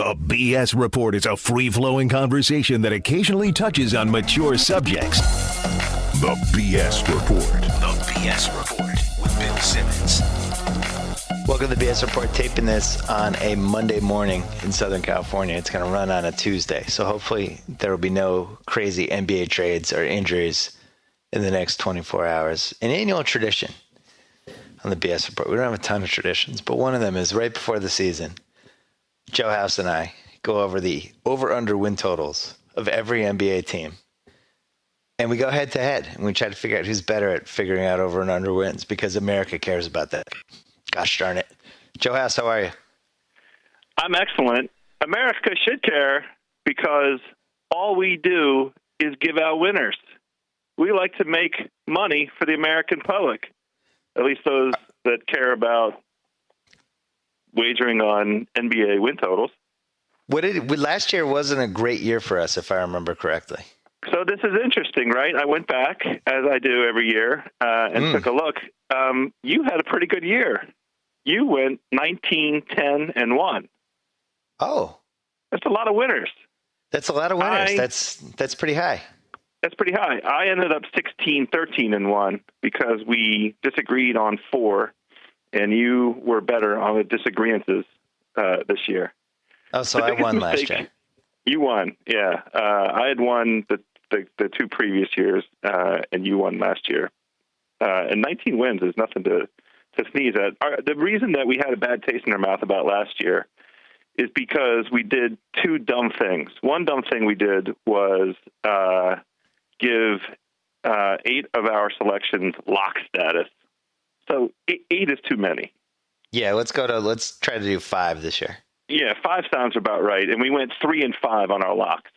The BS Report is a free-flowing conversation that occasionally touches on mature subjects. The BS Report. The BS Report with Bill Simmons. Welcome to the BS Report, taping this on a Monday morning in Southern California. It's going to run on a Tuesday, so hopefully there will be no crazy NBA trades or injuries in the next 24 hours. An annual tradition on the BS Report. We don't have a ton of traditions, but one of them is right before the season, Joe House and I go over the over-under win totals of every NBA team. And we go head-to-head, and we try to figure out who's better at figuring out over and under wins, because America cares about that. Gosh darn it. Joe House, how are you? I'm excellent. America should care because all we do is give out winners. We like to make money for the American public, at least those that care about wagering on NBA win totals. Last year wasn't a great year for us, if I remember correctly. So this is interesting, right? I went back, as I do every year, and took a look. You had a pretty good year. You went 19, 10, and 1. Oh. That's a lot of winners. That's a lot of winners. That's pretty high. That's pretty high. I ended up 16, 13, and 1 because we disagreed on 4, and you were better on the disagreements this year. Oh, so I won last year. You won, yeah. I had won the 2 previous years, and you won last year. And 19 wins is nothing to sneeze at. The reason that we had a bad taste in our mouth about last year is because we did 2 dumb things. One dumb thing we did was give 8 of our selections lock status. So 8 is too many. Yeah, let's try to do 5 this year. Yeah, 5 sounds about right. And we went 3 and 5 on our locks.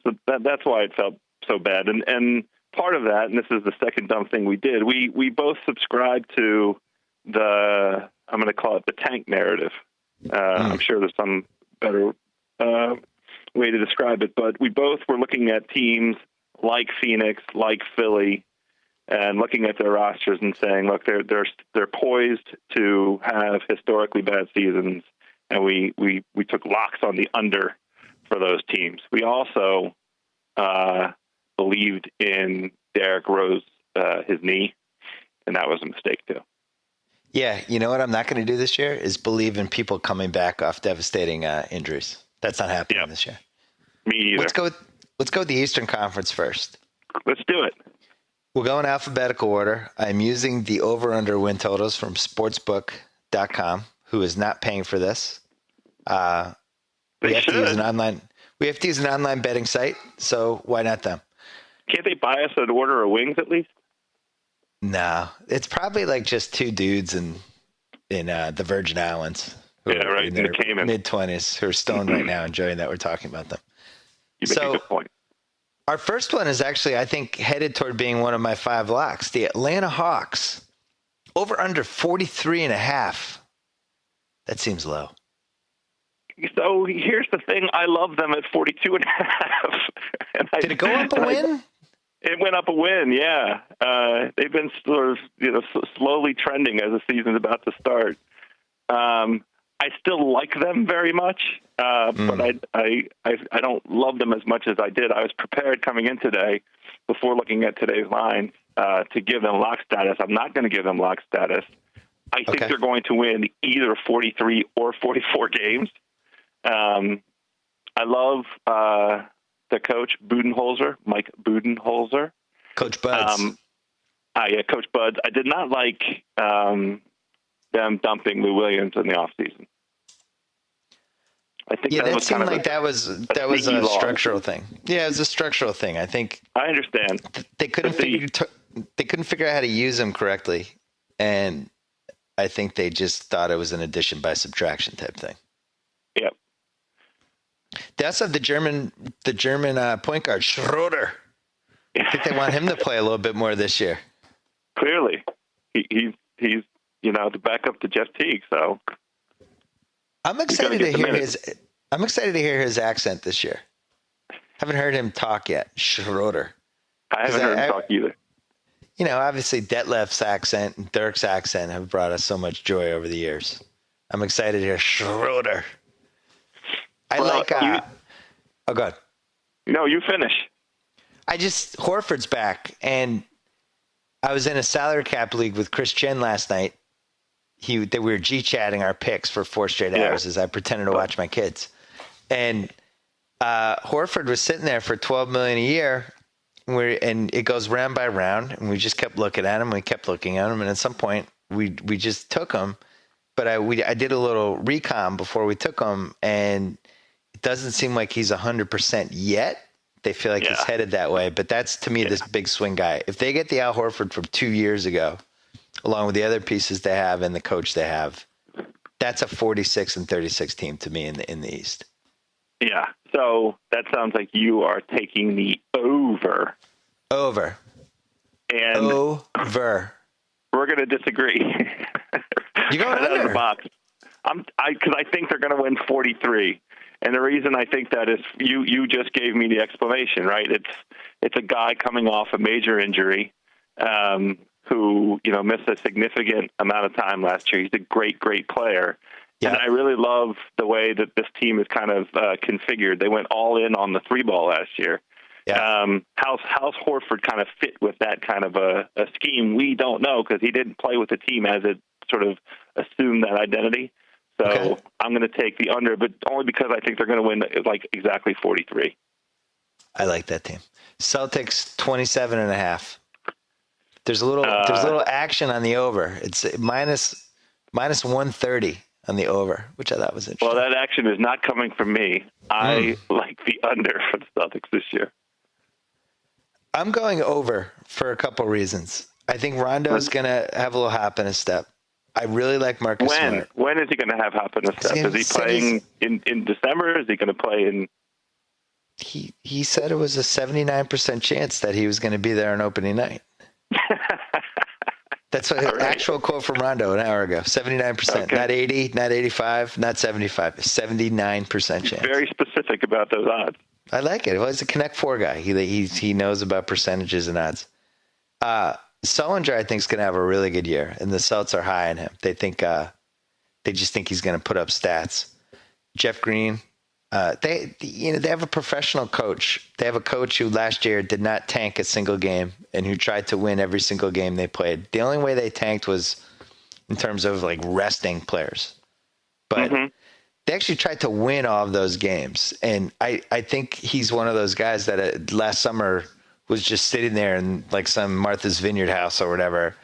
So that's why it felt so bad. And part of that, and this is the second dumb thing we did, we both subscribed to I'm going to call it the tank narrative. I'm sure there's some better way to describe it, but we both were looking at teams like Phoenix, like Philly, and looking at their rosters and saying, look, they're poised to have historically bad seasons, and we took locks on the under for those teams. We also believed in Derrick Rose, his knee, and that was a mistake too. Yeah, you know what I'm not going to do this year is believe in people coming back off devastating injuries. That's not happening this year. Me either. Let's go with the Eastern Conference first. Let's do it. We'll go in alphabetical order. I'm using the over-under win totals from sportsbook.com, who is not paying for this. We have to use an online betting site, so why not them? Can't they buy us an order of wings at least? No, it's probably like just 2 dudes in the Virgin Islands. Yeah, right. In the Cayman. Mid-20s who are stoned right now, enjoying that we're talking about them. You make a good point. Our first one is actually, I think, headed toward being one of my 5 locks. The Atlanta Hawks, over under 43.5. That seems low. So here's the thing. I love them at 42.5. Did it go up a win? It went up a win, yeah. They've been sort of slowly trending as the season's about to start. I still like them very much, but I don't love them as much as I did. I was prepared coming in today, before looking at today's line, to give them lock status. I'm not going to give them lock status. I think they're going to win either 43 or 44 games. I love the coach, Budenholzer, Mike Budenholzer. Coach Buds. Yeah, Coach Buds. I did not like them dumping Lou Williams in the offseason. I think that seemed like that was a structural thing. Yeah, it was a structural thing. I think I understand. They couldn't figure out how to use him correctly, and I think they just thought it was an addition by subtraction type thing. Yep. They also have the German point guard Schroeder. I think they want him to play a little bit more this year. Clearly, he's the backup to Jeff Teague. So I'm excited to hear his accent this year. Haven't heard him talk yet. Schroeder. I haven't heard him talk either. You know, obviously Detlef's accent and Dirk's accent have brought us so much joy over the years. I'm excited to hear Schroeder. Oh, God. No, you finish. Horford's back, and I was in a salary cap league with Chris Chen last night. We were G-chatting our picks for 4 straight hours as I pretended to watch my kids. And Horford was sitting there for $12 million a year, and it goes round by round, and we just kept looking at him. We kept looking at him, and at some point, we just took him. But I did a little recon before we took him, and it doesn't seem like he's 100% yet. They feel like he's headed that way, but that's, to me, this big swing guy. If they get the Al Horford from 2 years ago, along with the other pieces they have and the coach they have, that's a 46-36 team to me in the East. Yeah. So that sounds like you are taking the over. Over. And over. We're going to disagree. You going right under? out of the box. Because I think they're going to win 43. And the reason I think that is you just gave me the explanation, right? It's a guy coming off a major injury who, missed a significant amount of time last year. He's a great, great player. Yeah. And I really love the way that this team is kind of configured. They went all in on the 3-ball last year. Yeah. How's Horford kind of fit with that kind of a scheme? We don't know because he didn't play with the team as it sort of assumed that identity. So I'm going to take the under, but only because I think they're going to win like exactly 43. I like that team. Celtics 27.5. There's a little action on the over. It's minus 130 on the over, which I thought was interesting. Well, that action is not coming from me. I like the under for the Celtics this year. I'm going over for a couple reasons. I think Rondo's going to have a little hop in his step. I really like Marcus Smart. When is he going to have hop in his step? Is he playing in December? Is he going to play in? He said it was a 79% chance that he was going to be there on opening night. That's an actual quote from Rondo an hour ago. 79%, okay. Not 80, not 85, not 75. 79% chance. Very specific about those odds. I like it. Well, he's a Connect 4 guy. He knows about percentages and odds. Sullinger, I think, is going to have a really good year, and the Celts are high on him. They think they just think he's going to put up stats. Jeff Green, they have a professional coach. They have a coach who last year did not tank a single game and who tried to win every single game they played. The only way they tanked was in terms of like resting players, but they actually tried to win all of those games. And I think he's one of those guys that last summer was just sitting there in like some Martha's Vineyard house or whatever,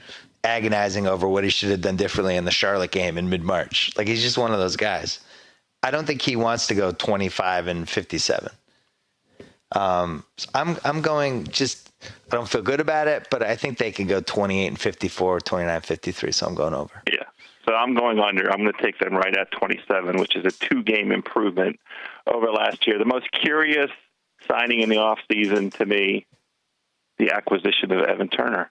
agonizing over what he should have done differently in the Charlotte game in mid-March. Like, he's just one of those guys. I don't think he wants to go 25-57. So I'm going just, I don't feel good about it, but I think they can go 28-54, 29-53. So I'm going over. Yeah. So I'm going under. I'm going to take them right at 27, which is a 2-game improvement over last year. The most curious signing in the offseason to me, the acquisition of Evan Turner.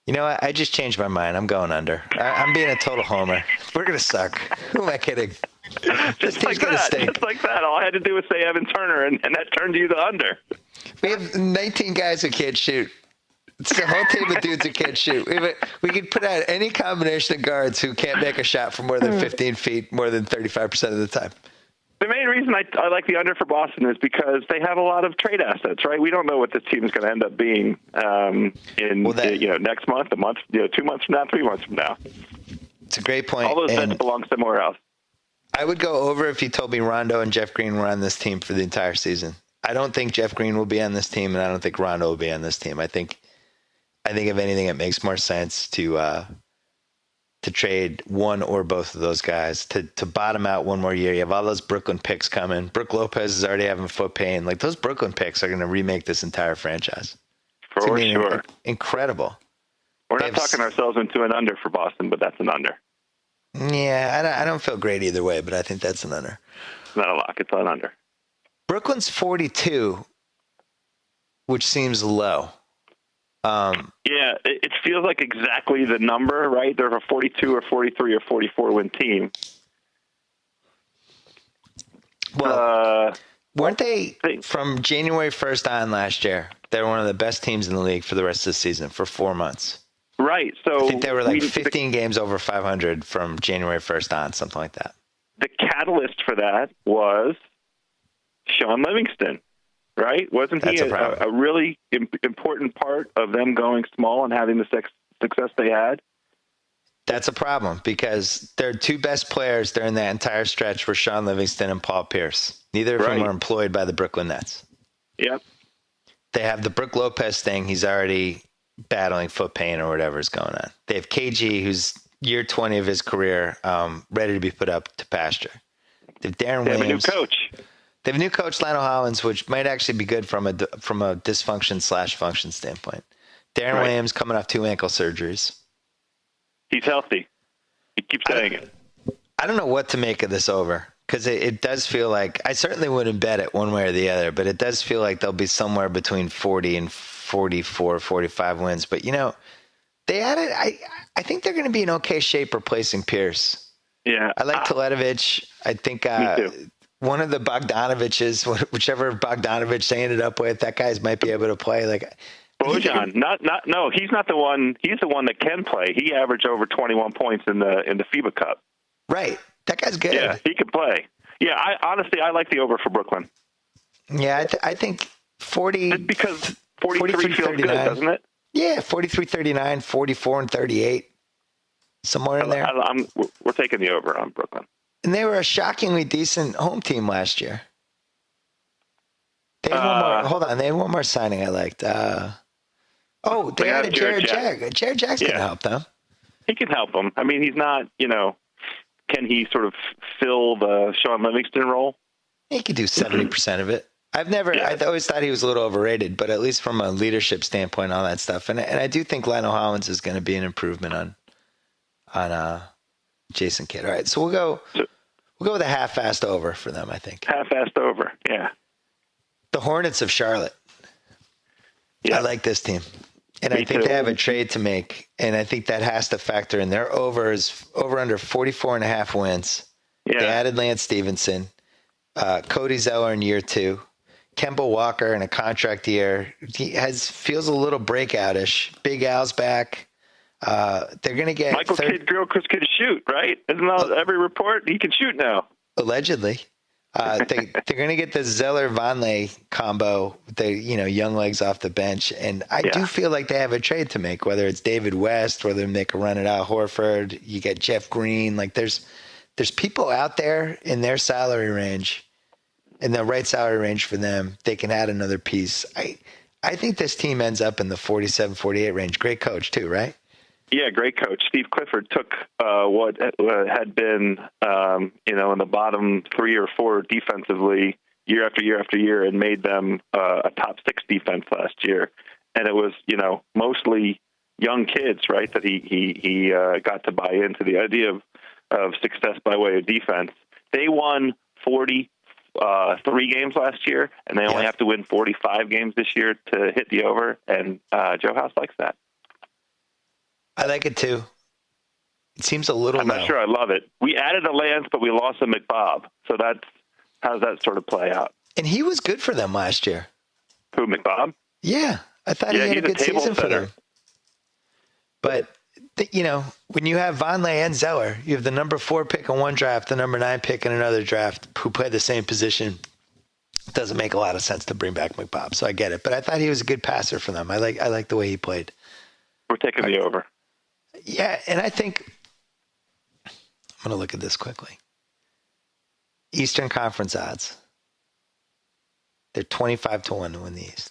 You know what? I just changed my mind. I'm going under. I'm being a total homer. We're going to suck. Who am I kidding? Just like that. All I had to do was say Evan Turner, and that turned you to under. We have 19 guys who can't shoot. It's a whole team of dudes who can't shoot. We could put out any combination of guards who can't make a shot from more than 15 feet more than 35% of the time. The main reason I like the under for Boston is because they have a lot of trade assets, right? We don't know what this team is going to end up being next month, 2 months from now, 3 months from now. It's a great point. All those bets belong somewhere else. I would go over if you told me Rondo and Jeff Green were on this team for the entire season. I don't think Jeff Green will be on this team, and I don't think Rondo will be on this team. I think if anything, it makes more sense to trade one or both of those guys to bottom out one more year. You have all those Brooklyn picks coming. Brook Lopez is already having foot pain. Like, those Brooklyn picks are going to remake this entire franchise. For sure. Incredible. We're not talking ourselves into an under for Boston, but that's an under. Yeah, I don't feel great either way, but I think that's an under. It's not a lock. It's an under. Brooklyn's 42, which seems low. Yeah, it feels like exactly the number, right? They're a 42 or 43 or 44 win team. Well, weren't they from January 1st on last year? They were one of the best teams in the league for the rest of the season for 4 months. Right. So I think they were like 15 games over 500 from January 1st on, something like that. the catalyst for that was Sean Livingston, right? Wasn't he a really important part of them going small and having the success they had? That's a problem because their two best players during that entire stretch were Sean Livingston and Paul Pierce. Neither of them were employed by the Brooklyn Nets. Yep. They have the Brook Lopez thing. He's already battling foot pain or whatever is going on. They have KG, who's year 20 of his career, ready to be put up to pasture. They have Darren Williams. They have a new coach. They have a new coach, Lionel Hollins, which might actually be good from a dysfunction/function standpoint. Darren Williams coming off 2 ankle surgeries. He's healthy. He keeps saying it. I don't know what to make of this over because it does feel like I certainly wouldn't bet it one way or the other, but it does feel like they'll be somewhere between 40 and 44, 45 wins. But, they added – I think they're going to be in okay shape replacing Pierce. Yeah. I like Teletovic. I think one of the Bogdanoviches, whichever Bogdanovich they ended up with, that guys might be able to play. Bojan, no, he's not the one. He's the one that can play. He averaged over 21 points in the FIBA Cup. Right, that guy's good. Yeah, he can play. Yeah, I like the over for Brooklyn. Yeah, I think 40. Just because 43 feels good, doesn't it? Yeah, 43-39, 44 and 38, somewhere in there. We're taking the over on Brooklyn. And they were a shockingly decent home team last year. They had one more. Hold on, they had one more signing I liked. They had a Jared Jack. Jared Jack's going to help them. He can help them. I mean, he's not, can he sort of fill the Sean Livingston role? He could do 70% of it. I always thought he was a little overrated, but at least from a leadership standpoint, all that stuff. And I do think Lionel Hollins is going to be an improvement on Jason Kidd. All right, so we'll go with a half-assed over for them, I think. Half-assed over, yeah. The Hornets of Charlotte. Yeah. I like this team. And I think they have a trade to make, and I think that has to factor in. Their over under 44.5 wins. Yeah. They added Lance Stevenson, Cody Zeller in year 2, Kemba Walker in a contract year. He feels a little breakout-ish. Big Al's back. They're going to get Michael Kidd Gilchrist can shoot, right? Isn't that every report? He can shoot now. Allegedly. They're going to get the Zeller-Vonleh combo, young legs off the bench. And I do feel like they have a trade to make, whether it's David West, whether they can run it out Horford. You get Jeff Green. There's people out there in their salary range, in the right salary range for them. They can add another piece. I think this team ends up in the 47, 48 range. Great coach too, right? Yeah, great coach. Steve Clifford took what had been, in the bottom 3 or 4 defensively year after year after year and made them a top 6 defense last year. And it was, mostly young kids, right, that he got to buy into the idea of success by way of defense. They won 43 games last year, and they only have to win 45 games this year to hit the over. And Joe House likes that. I like it too. It seems a little. I'm not sure I love it. We added a Lance, but we lost a McBob. So how does that sort of play out? And he was good for them last year. Who, McBob? Yeah, I thought he had a good season for them. But when you have Vonleh and Zeller, you have the number 4 pick in one draft, the number 9 pick in another draft, who play the same position. It doesn't make a lot of sense to bring back McBob, so I get it. But I thought he was a good passer for them. I like the way he played. We're taking the over. Yeah, and I think I'm going to look at this quickly. Eastern Conference odds. They're 25-1 to win the East.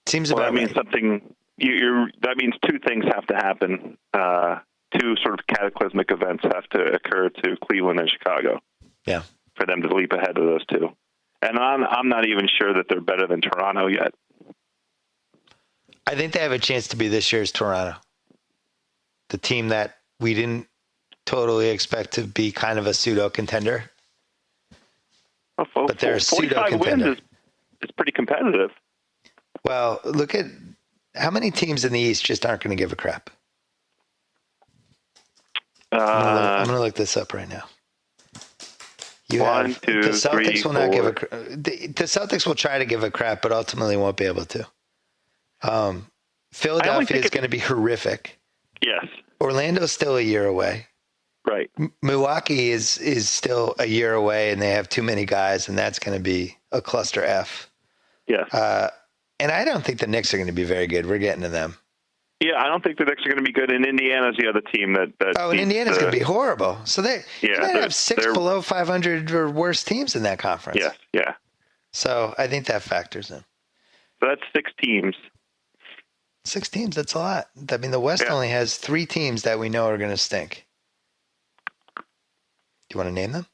Seems about that means something. That means 2 things have to happen. 2 sort of cataclysmic events have to occur to Cleveland and Chicago. Yeah, for them to leap ahead of those 2. And I'm not even sure that they're better than Toronto yet. I think they have a chance to be this year's Toronto. The team that we didn't totally expect to be kind of a pseudo contender. But they're a pseudo contender. Wins is pretty competitive. Well, look at how many teams in the East just aren't going to give a crap. I'm going to look this up right now. The Celtics will not give a crap. The Celtics will try to give a crap, but ultimately won't be able to. Philadelphia is going to be horrific. Yes. Orlando's still a year away. Right. Milwaukee is still a year away, and they have too many guys, and that's going to be a cluster F. Yes. And I don't think the Knicks are going to be very good. We're getting to them. Yeah, I don't think the Knicks are going to be good, and Indiana's the other team that and Indiana's going to be horrible. So they have 6 below 500 or worse teams in that conference. Yes, yeah. So I think that factors in. So that's 6 teams. 6 teams, that's a lot. I mean, the West only has 3 teams that we know are going to stink. Do you want to name them?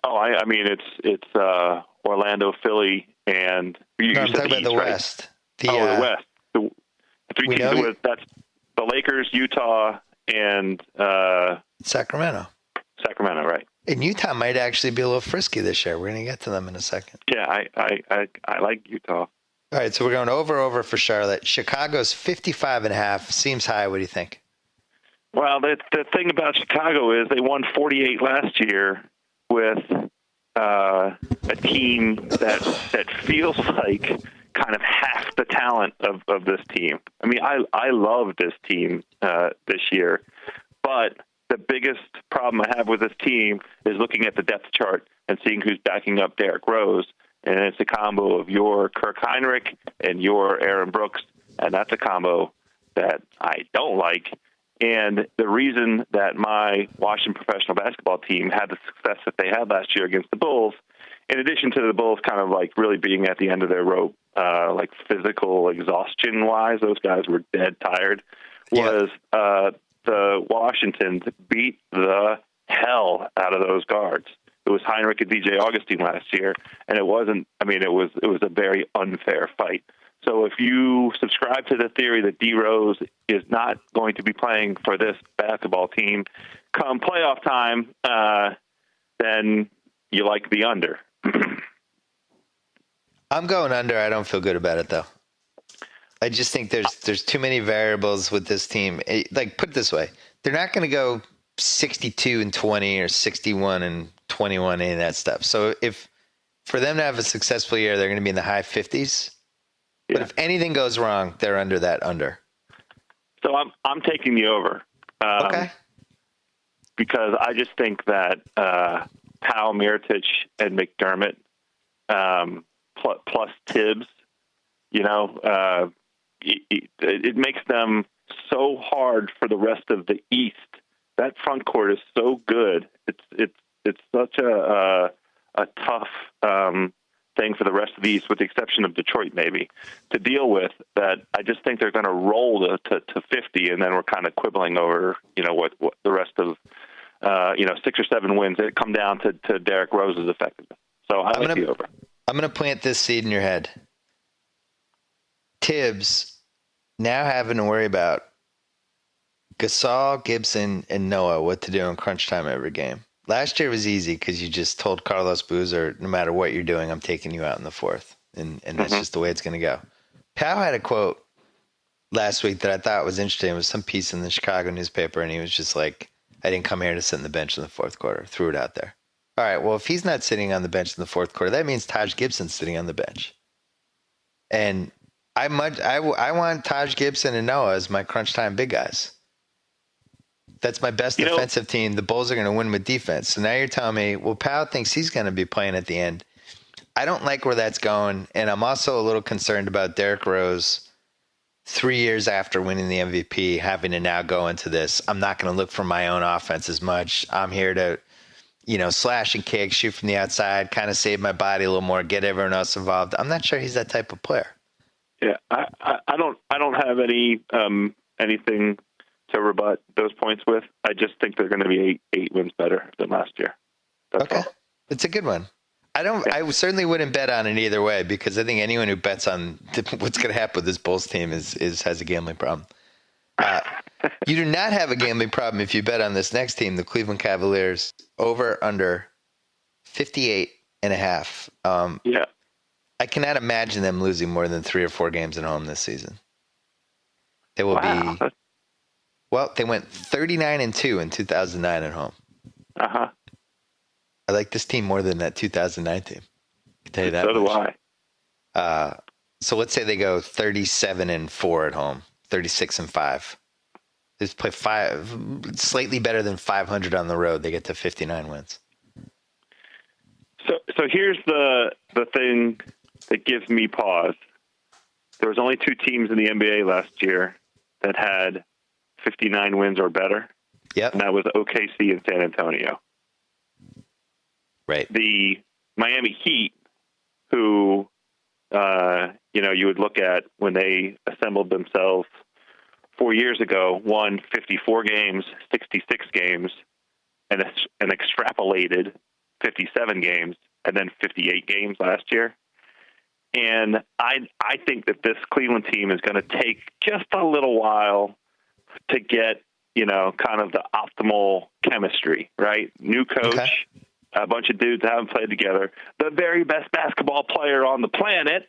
Oh, I mean, it's Orlando, Philly, and I'm talking about the West. The West. The 3 teams. That's the Lakers, Utah, and Sacramento. Sacramento, right? And Utah might actually be a little frisky this year. We're going to get to them in a second. Yeah, I like Utah. All right, so we're going over for Charlotte. Chicago's 55.5. Seems high. What do you think? Well, the thing about Chicago is they won 48 last year with a team that feels like kind of half the talent of this team. I mean, I love this team this year, but the biggest problem I have with this team is looking at the depth chart and seeing who's backing up Derrick Rose. And it's a combo of your Kirk Hinrich and your Aaron Brooks, and that's a combo that I don't like. And the reason that my Washington professional basketball team had the success that they had last year against the Bulls, in addition to the Bulls kind of like really being at the end of their rope, like physical exhaustion-wise, those guys were dead tired, was the Washington beat the hell out of those guards. It was Hinrich and DJ Augustine last year, and it wasn't. I mean, it was a very unfair fight. So if you subscribe to the theory that D Rose is not going to be playing for this basketball team come playoff time, then you like the under. I'm going under. I don't feel good about it though. I just think there's too many variables with this team. Like, put it this way, they're not going to go 62-20 or 61-21, any of that stuff. So if for them to have a successful year, they're going to be in the high 50s. But if anything goes wrong, they're under that under. So I'm taking the over. Okay. Because I just think that Powell, Mirotic, and McDermott, plus Tibbs, it makes them so hard for the rest of the East. That front court is so good. It's such a tough thing for the rest of the East, with the exception of Detroit, maybe, to deal with. That I just think they're going to roll to 50, and then we're kind of quibbling over, what the rest of 6 or 7 wins that come down to Derrick Rose's effectiveness. So I like the over. I'm going to plant this seed in your head. Tibbs now having to worry about Gasol, Gibson, and Noah what to do in crunch time every game. Last year was easy because you just told Carlos Boozer, no matter what you're doing, I'm taking you out in the fourth. And that's just the way it's going to go. Powell had a quote last week that I thought was interesting. It was some piece in the Chicago newspaper, and he was just like, I didn't come here to sit on the bench in the fourth quarter. Threw it out there. All right, well, if he's not sitting on the bench in the fourth quarter, that means Taj Gibson's sitting on the bench. And I want Taj Gibson and Noah as my crunch time big guys. That's my best defensive team. The Bulls are going to win with defense. So now you're telling me, well, Powell thinks he's going to be playing at the end. I don't like where that's going, and I'm also a little concerned about Derrick Rose 3 years after winning the MVP, having to now go into this. I'm not going to look for my own offense as much. I'm here to, slash and kick, shoot from the outside, kind of save my body a little more, get everyone else involved. I'm not sure he's that type of player. Yeah, I don't have anything to rebut those points with. I just think they're going to be eight wins better than last year. That's all. It's a good one. I certainly wouldn't bet on it either way, because I think anyone who bets on what's going to happen with this Bulls team has a gambling problem. You do not have a gambling problem if you bet on this next team, the Cleveland Cavaliers, over under 58.5. Yeah. I cannot imagine them losing more than 3 or 4 games at home this season. They will be. Well, they went 39-2 in 2009 at home. Uh-huh. I like this team more than that 2009 team. I can tell you that. So do I. So let's say they go 37-4 at home, 36-5. They play slightly better than 500 on the road. They get to 59 wins. So here's the thing that gives me pause. There was only 2 teams in the NBA last year that had 59 wins or better. Yep. And that was OKC and San Antonio. Right. The Miami Heat, who, you would look at when they assembled themselves 4 years ago, won 54 games, 66 games, and extrapolated 57 games, and then 58 games last year. And I think that this Cleveland team is going to take just a little while to get, kind of the optimal chemistry, right? New coach, okay. A bunch of dudes that haven't played together, the very best basketball player on the planet.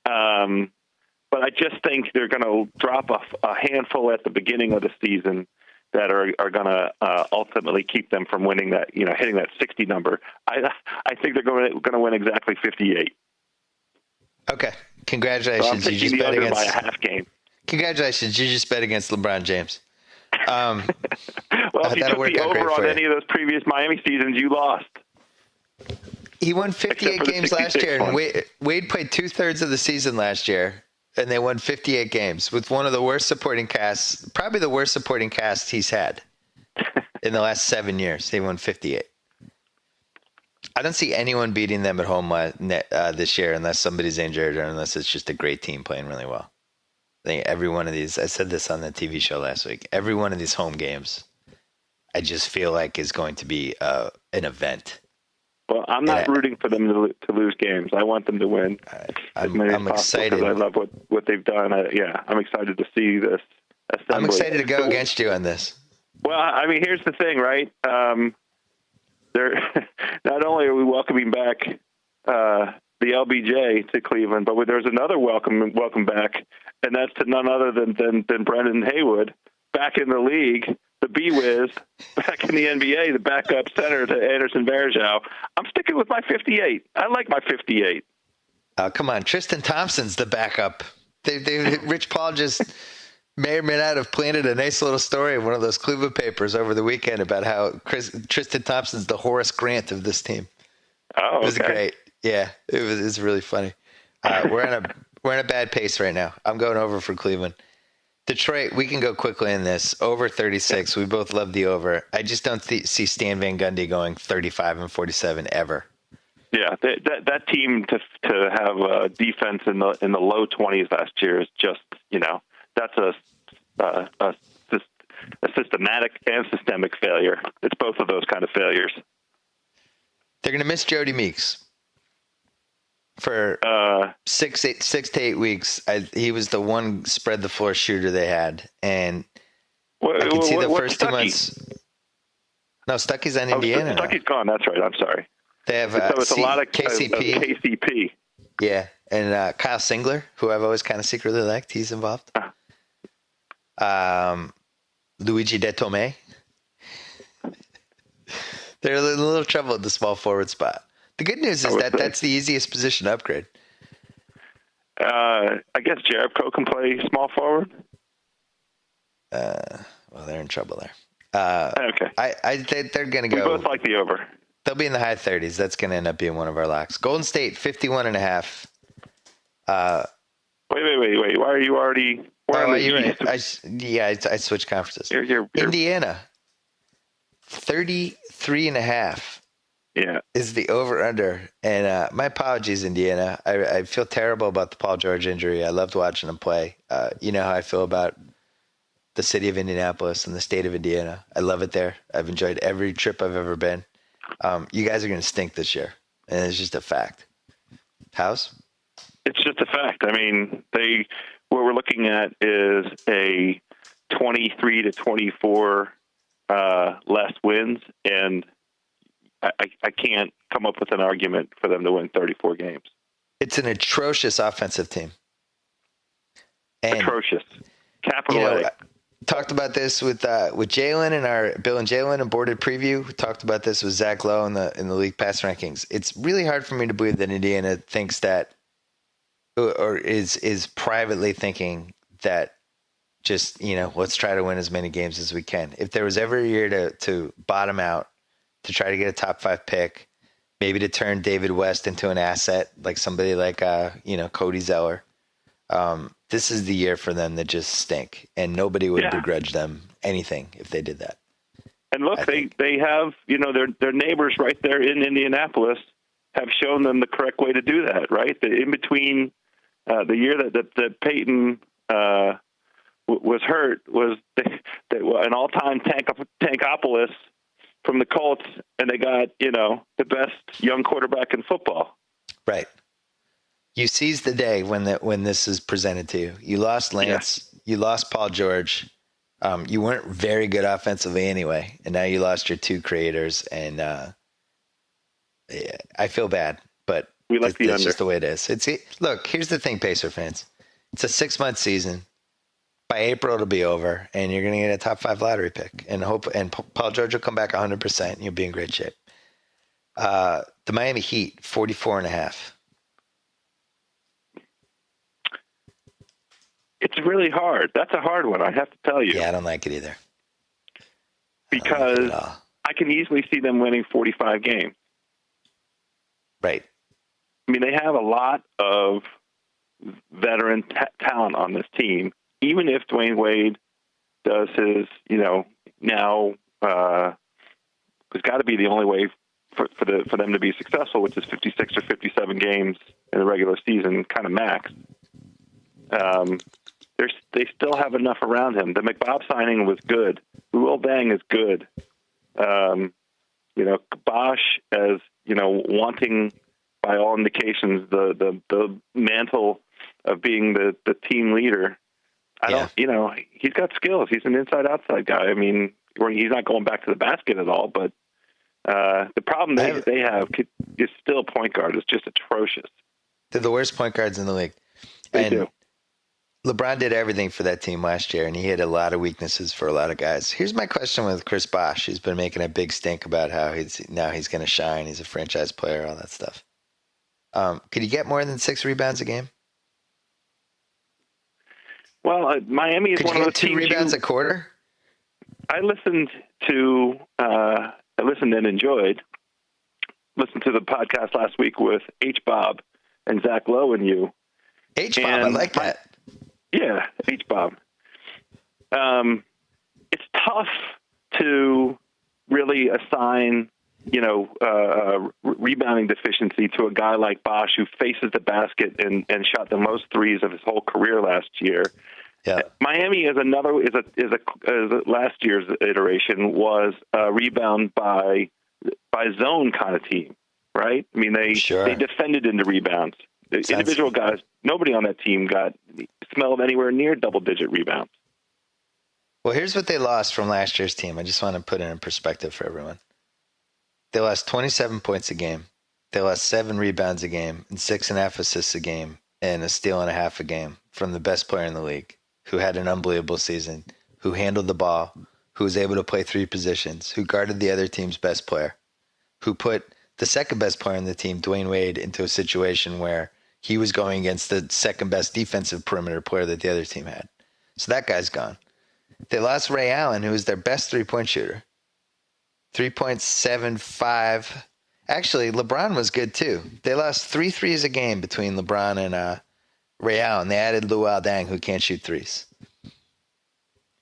But I just think they're going to drop a handful at the beginning of the season that are going to ultimately keep them from winning that, hitting that 60 number. I think they're going to win exactly 58. Okay. Congratulations. So I'm taking the under by a half game. Congratulations. You just bet against LeBron James. Well, if you took the over on any of those previous Miami seasons, you lost. He won 58 games last year, and Wade played 2/3 of the season last year, and they won 58 games with one of the worst supporting casts, probably the worst supporting cast he's had in the last 7 years. They won 58. I don't see anyone beating them at home this year unless somebody's injured or unless it's just a great team playing really well. I think every one of these, I said this on the TV show last week, every one of these home games, I just feel like is going to be an event. Well, I'm not rooting for them to lose games. I want them to win. I'm excited. Because I love what they've done. I'm excited to see this assembly. I'm excited to go against you on this. Well, I mean, here's the thing, right? Not only are we welcoming back the LBJ to Cleveland, but there's another welcome back, and that's to none other than Brendan Haywood back in the league, the B-Wiz back in the NBA, the backup center to Anderson Varejao. I'm sticking with my 58. I like my 58. Come on, Tristan Thompson's the backup. Rich Paul just may or may not have planted a nice little story in one of those Cleveland papers over the weekend about how Tristan Thompson's the Horace Grant of this team. Oh, okay. It was great. Yeah, it was really funny. We're in a bad pace right now. I'm going over for Cleveland. Detroit, we can go quickly in this. Over 36. We both love the over. I just don't see Stan Van Gundy going 35-47 ever. Yeah, that team to have a defense in the low 20s last year is just, that's a systematic and systemic failure. It's both of those kind of failures. They're going to miss Jody Meeks for 6 to 8 weeks. He was the one spread the floor shooter they had, and I can see the first 2 months. No, Stuckey's on Indiana. Stuckey's gone. That's right. I'm sorry. They have so it's a lot of KCP. KCP. Yeah, and Kyle Singler, who I've always kind of secretly liked. He's involved. Luigi De Tomei. They're in a little trouble at the small forward spot. The good news is that's the easiest position to upgrade. I guess Jerebko can play small forward. Well, they're in trouble there. Okay. They're going to go. We both like the over. They'll be in the high 30s. That's going to end up being one of our locks. Golden State, 51.5. Wait. Why are you already? You're right. I switched conferences. You're Indiana, 33.5. Yeah, is the over-under. And my apologies, Indiana. I feel terrible about the Paul George injury. I loved watching him play. You know how I feel about the city of Indianapolis and the state of Indiana. I love it there. I've enjoyed every trip I've ever been. You guys are going to stink this year, and it's just a fact. House? It's just a fact. I mean, what we're looking at is a 23-24 less wins, and I can't come up with an argument for them to win 34 games. It's an atrocious offensive team. And, atrocious. Capital A. Talked about this with Jalen in our Bill and Jalen and boarded preview. We talked about this with Zach Lowe in the league pass rankings. It's really hard for me to believe that Indiana thinks that, or is privately thinking that Just, let's try to win as many games as we can. If there was ever a year to bottom out, to try to get a top 5 pick, maybe to turn David West into an asset, like somebody like, Cody Zeller. This is the year for them to just stink, and nobody would begrudge them anything if they did that. And look, they have, their neighbors right there in Indianapolis have shown them the correct way to do that, right? In between the year that Peyton was hurt was an all-time tankopolis from the Colts, and they got, the best young quarterback in football. Right. You seize the day when this is presented to you. You lost Lance. You lost Paul George. You weren't very good offensively anyway, and now you lost your 2 creators, and I feel bad, but that's just the way it is. Look, here's the thing, Pacer fans. It's a 6-month season. By April, it'll be over, and you're going to get a top 5 lottery pick, and Paul George will come back 100%, and you'll be in great shape. The Miami Heat, 44.5. It's really hard. That's a hard one, I have to tell you. Yeah, I don't like it either. Because I can easily see them winning 45 games. Right. I mean, they have a lot of veteran talent on this team. Even if Dwayne Wade does his, now it's got to be the only way for them to be successful, which is 56 or 57 games in the regular season, kind of max. They still have enough around him. The McBob signing was good. Luol Deng is good. Bosch, as wanting by all indications the mantle of being the team leader. He's got skills. He's an inside-outside guy. I mean, he's not going back to the basket at all, but the problem they have is still point guard. It's just atrocious. They're the worst point guards in the league. They do. LeBron did everything for that team last year, and he had a lot of weaknesses for a lot of guys. Here's my question with Chris Bosh. He's been making a big stink about how he's going to shine. He's a franchise player, all that stuff. Could he get more than 6 rebounds a game? Well, Miami is one of those teams. 2 rebounds a quarter? I listened and enjoyed. Listened to the podcast last week with H-Bob and Zach Lowe and you. H-Bob, I like that. Yeah, H-Bob. It's tough to really assign, rebounding deficiency to a guy like Bosh who faces the basket and shot the most threes of his whole career last year. Yeah. Miami is last year's iteration was a rebound by zone kind of team, right? I mean, they defended into rebounds. The individual guys, nobody on that team smelled anywhere near double-digit rebounds. Well, here's what they lost from last year's team. I just want to put it in perspective for everyone. They lost 27 points a game. They lost 7 rebounds a game and 6.5 assists a game and a steal and a half a game from the best player in the league, who had an unbelievable season, who handled the ball, who was able to play 3 positions, who guarded the other team's best player, who put the second best player on the team, Dwayne Wade, into a situation where he was going against the second best defensive perimeter player that the other team had. So that guy's gone. They lost Ray Allen, who was their best 3-point shooter. 3.75. Actually, LeBron was good too. They lost 3 threes a game between LeBron and Ray Allen. They added Luol Deng, who can't shoot threes.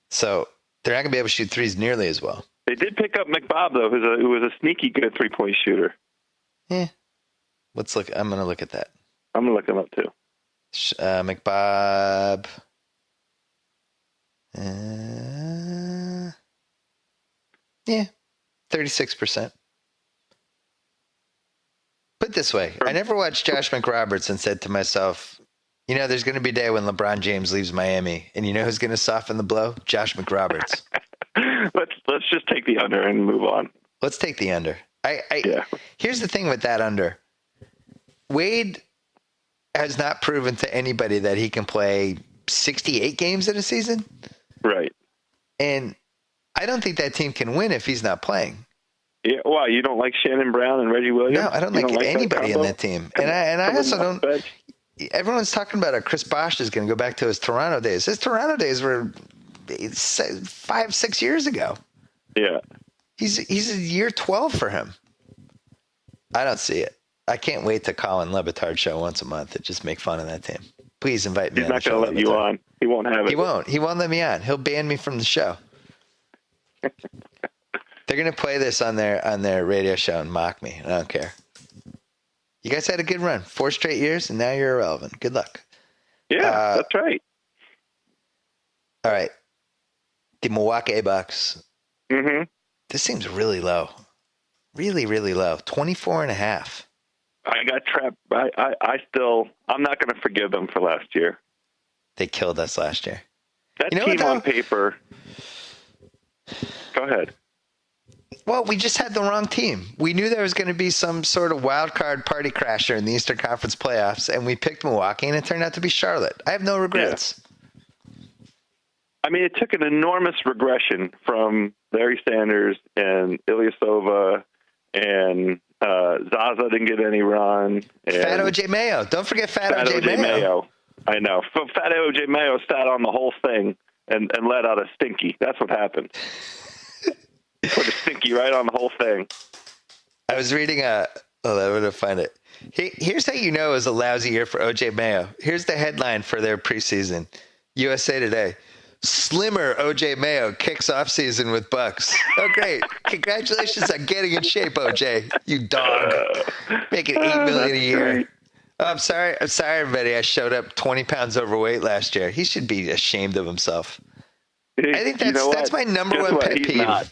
So they're not going to be able to shoot threes nearly as well. They did pick up McBob, though, who was a sneaky good 3-point shooter. Yeah. Let's look. I'm going to look at that. I'm going to look him up, too. McBob. Yeah, 36%. Put it this way. I never watched Josh McRoberts and said to myself, there's going to be a day when LeBron James leaves Miami, and you know who's going to soften the blow? Josh McRoberts. Let's just take the under and move on. Let's take the under. Here's the thing with that under. Wade has not proven to anybody that he can play 68 games in a season. Right. And I don't think that team can win if he's not playing. Yeah, well, you don't like Shannon Brown and Reggie Williams? No, I don't like anybody in that team. And I also don't. everyone's talking about how Chris Bosh is going to go back to his Toronto days. His Toronto days were 5-6 years ago. Yeah. He's a year 12 for him. I don't see it. I can't wait to call in LeBatard show once a month and just make fun of that team. Please invite me. He's not going to let you on. He won't have it. He won't. He won't let me on. He'll ban me from the show. They're going to play this on their radio show and mock me. I don't care. You guys had a good run. 4 straight years, and now you're irrelevant. Good luck. Yeah, that's right. All right. The Milwaukee Bucks. Mm-hmm. This seems really low. Really, really low. 24.5. I got trapped. I'm not going to forgive them for last year. They killed us last year. That team on paper. Go ahead. Well, we just had the wrong team. We knew there was going to be some sort of wild card party crasher in the Eastern Conference playoffs, and we picked Milwaukee, and it turned out to be Charlotte. I have no regrets. Yeah. I mean, it took an enormous regression from Larry Sanders and Ilyasova, and Zaza didn't get any run. And Fat O.J. Mayo. Don't forget Fat O.J. Mayo. I know. Fat O.J. Mayo sat on the whole thing and let out a stinky. That's what happened. Put a stinky right on the whole thing. I was reading I'm going to find it. Here's how you know it was a lousy year for O.J. Mayo. Here's the headline for their preseason. USA Today. Slimmer O.J. Mayo kicks off season with Bucks. Oh, great. Congratulations on getting in shape, O.J. You dog. Making $8 million a year. Great. Oh, I'm sorry, everybody. I showed up 20 pounds overweight last year. He should be ashamed of himself. I think that's my number one pet peeve. Not.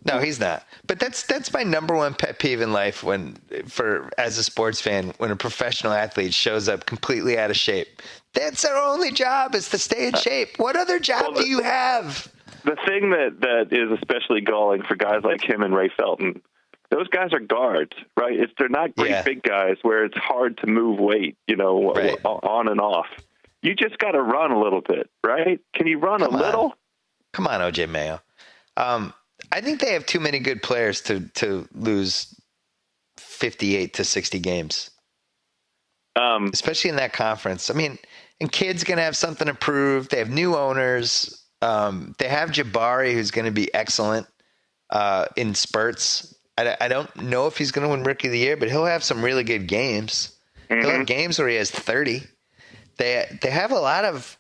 No, he's not. But that's my number one pet peeve in life as a sports fan, when a professional athlete shows up completely out of shape. That's their only job, is to stay in shape. What other job do you have? The thing that is especially galling for guys like him and Ray Felton, those guys are guards, right? They're not great big guys where it's hard to move weight, right, on and off. You just got to run a little bit, right? Can you run a little? Come on, O.J. Mayo. I think they have too many good players to lose 58 to 60 games, especially in that conference. I mean, and Kidd's going to have something to prove. They have new owners. They have Jabari, who's going to be excellent in spurts. I don't know if he's going to win Rookie of the Year, but he'll have some really good games. Mm-hmm. He'll have games where he has 30. They have a lot of,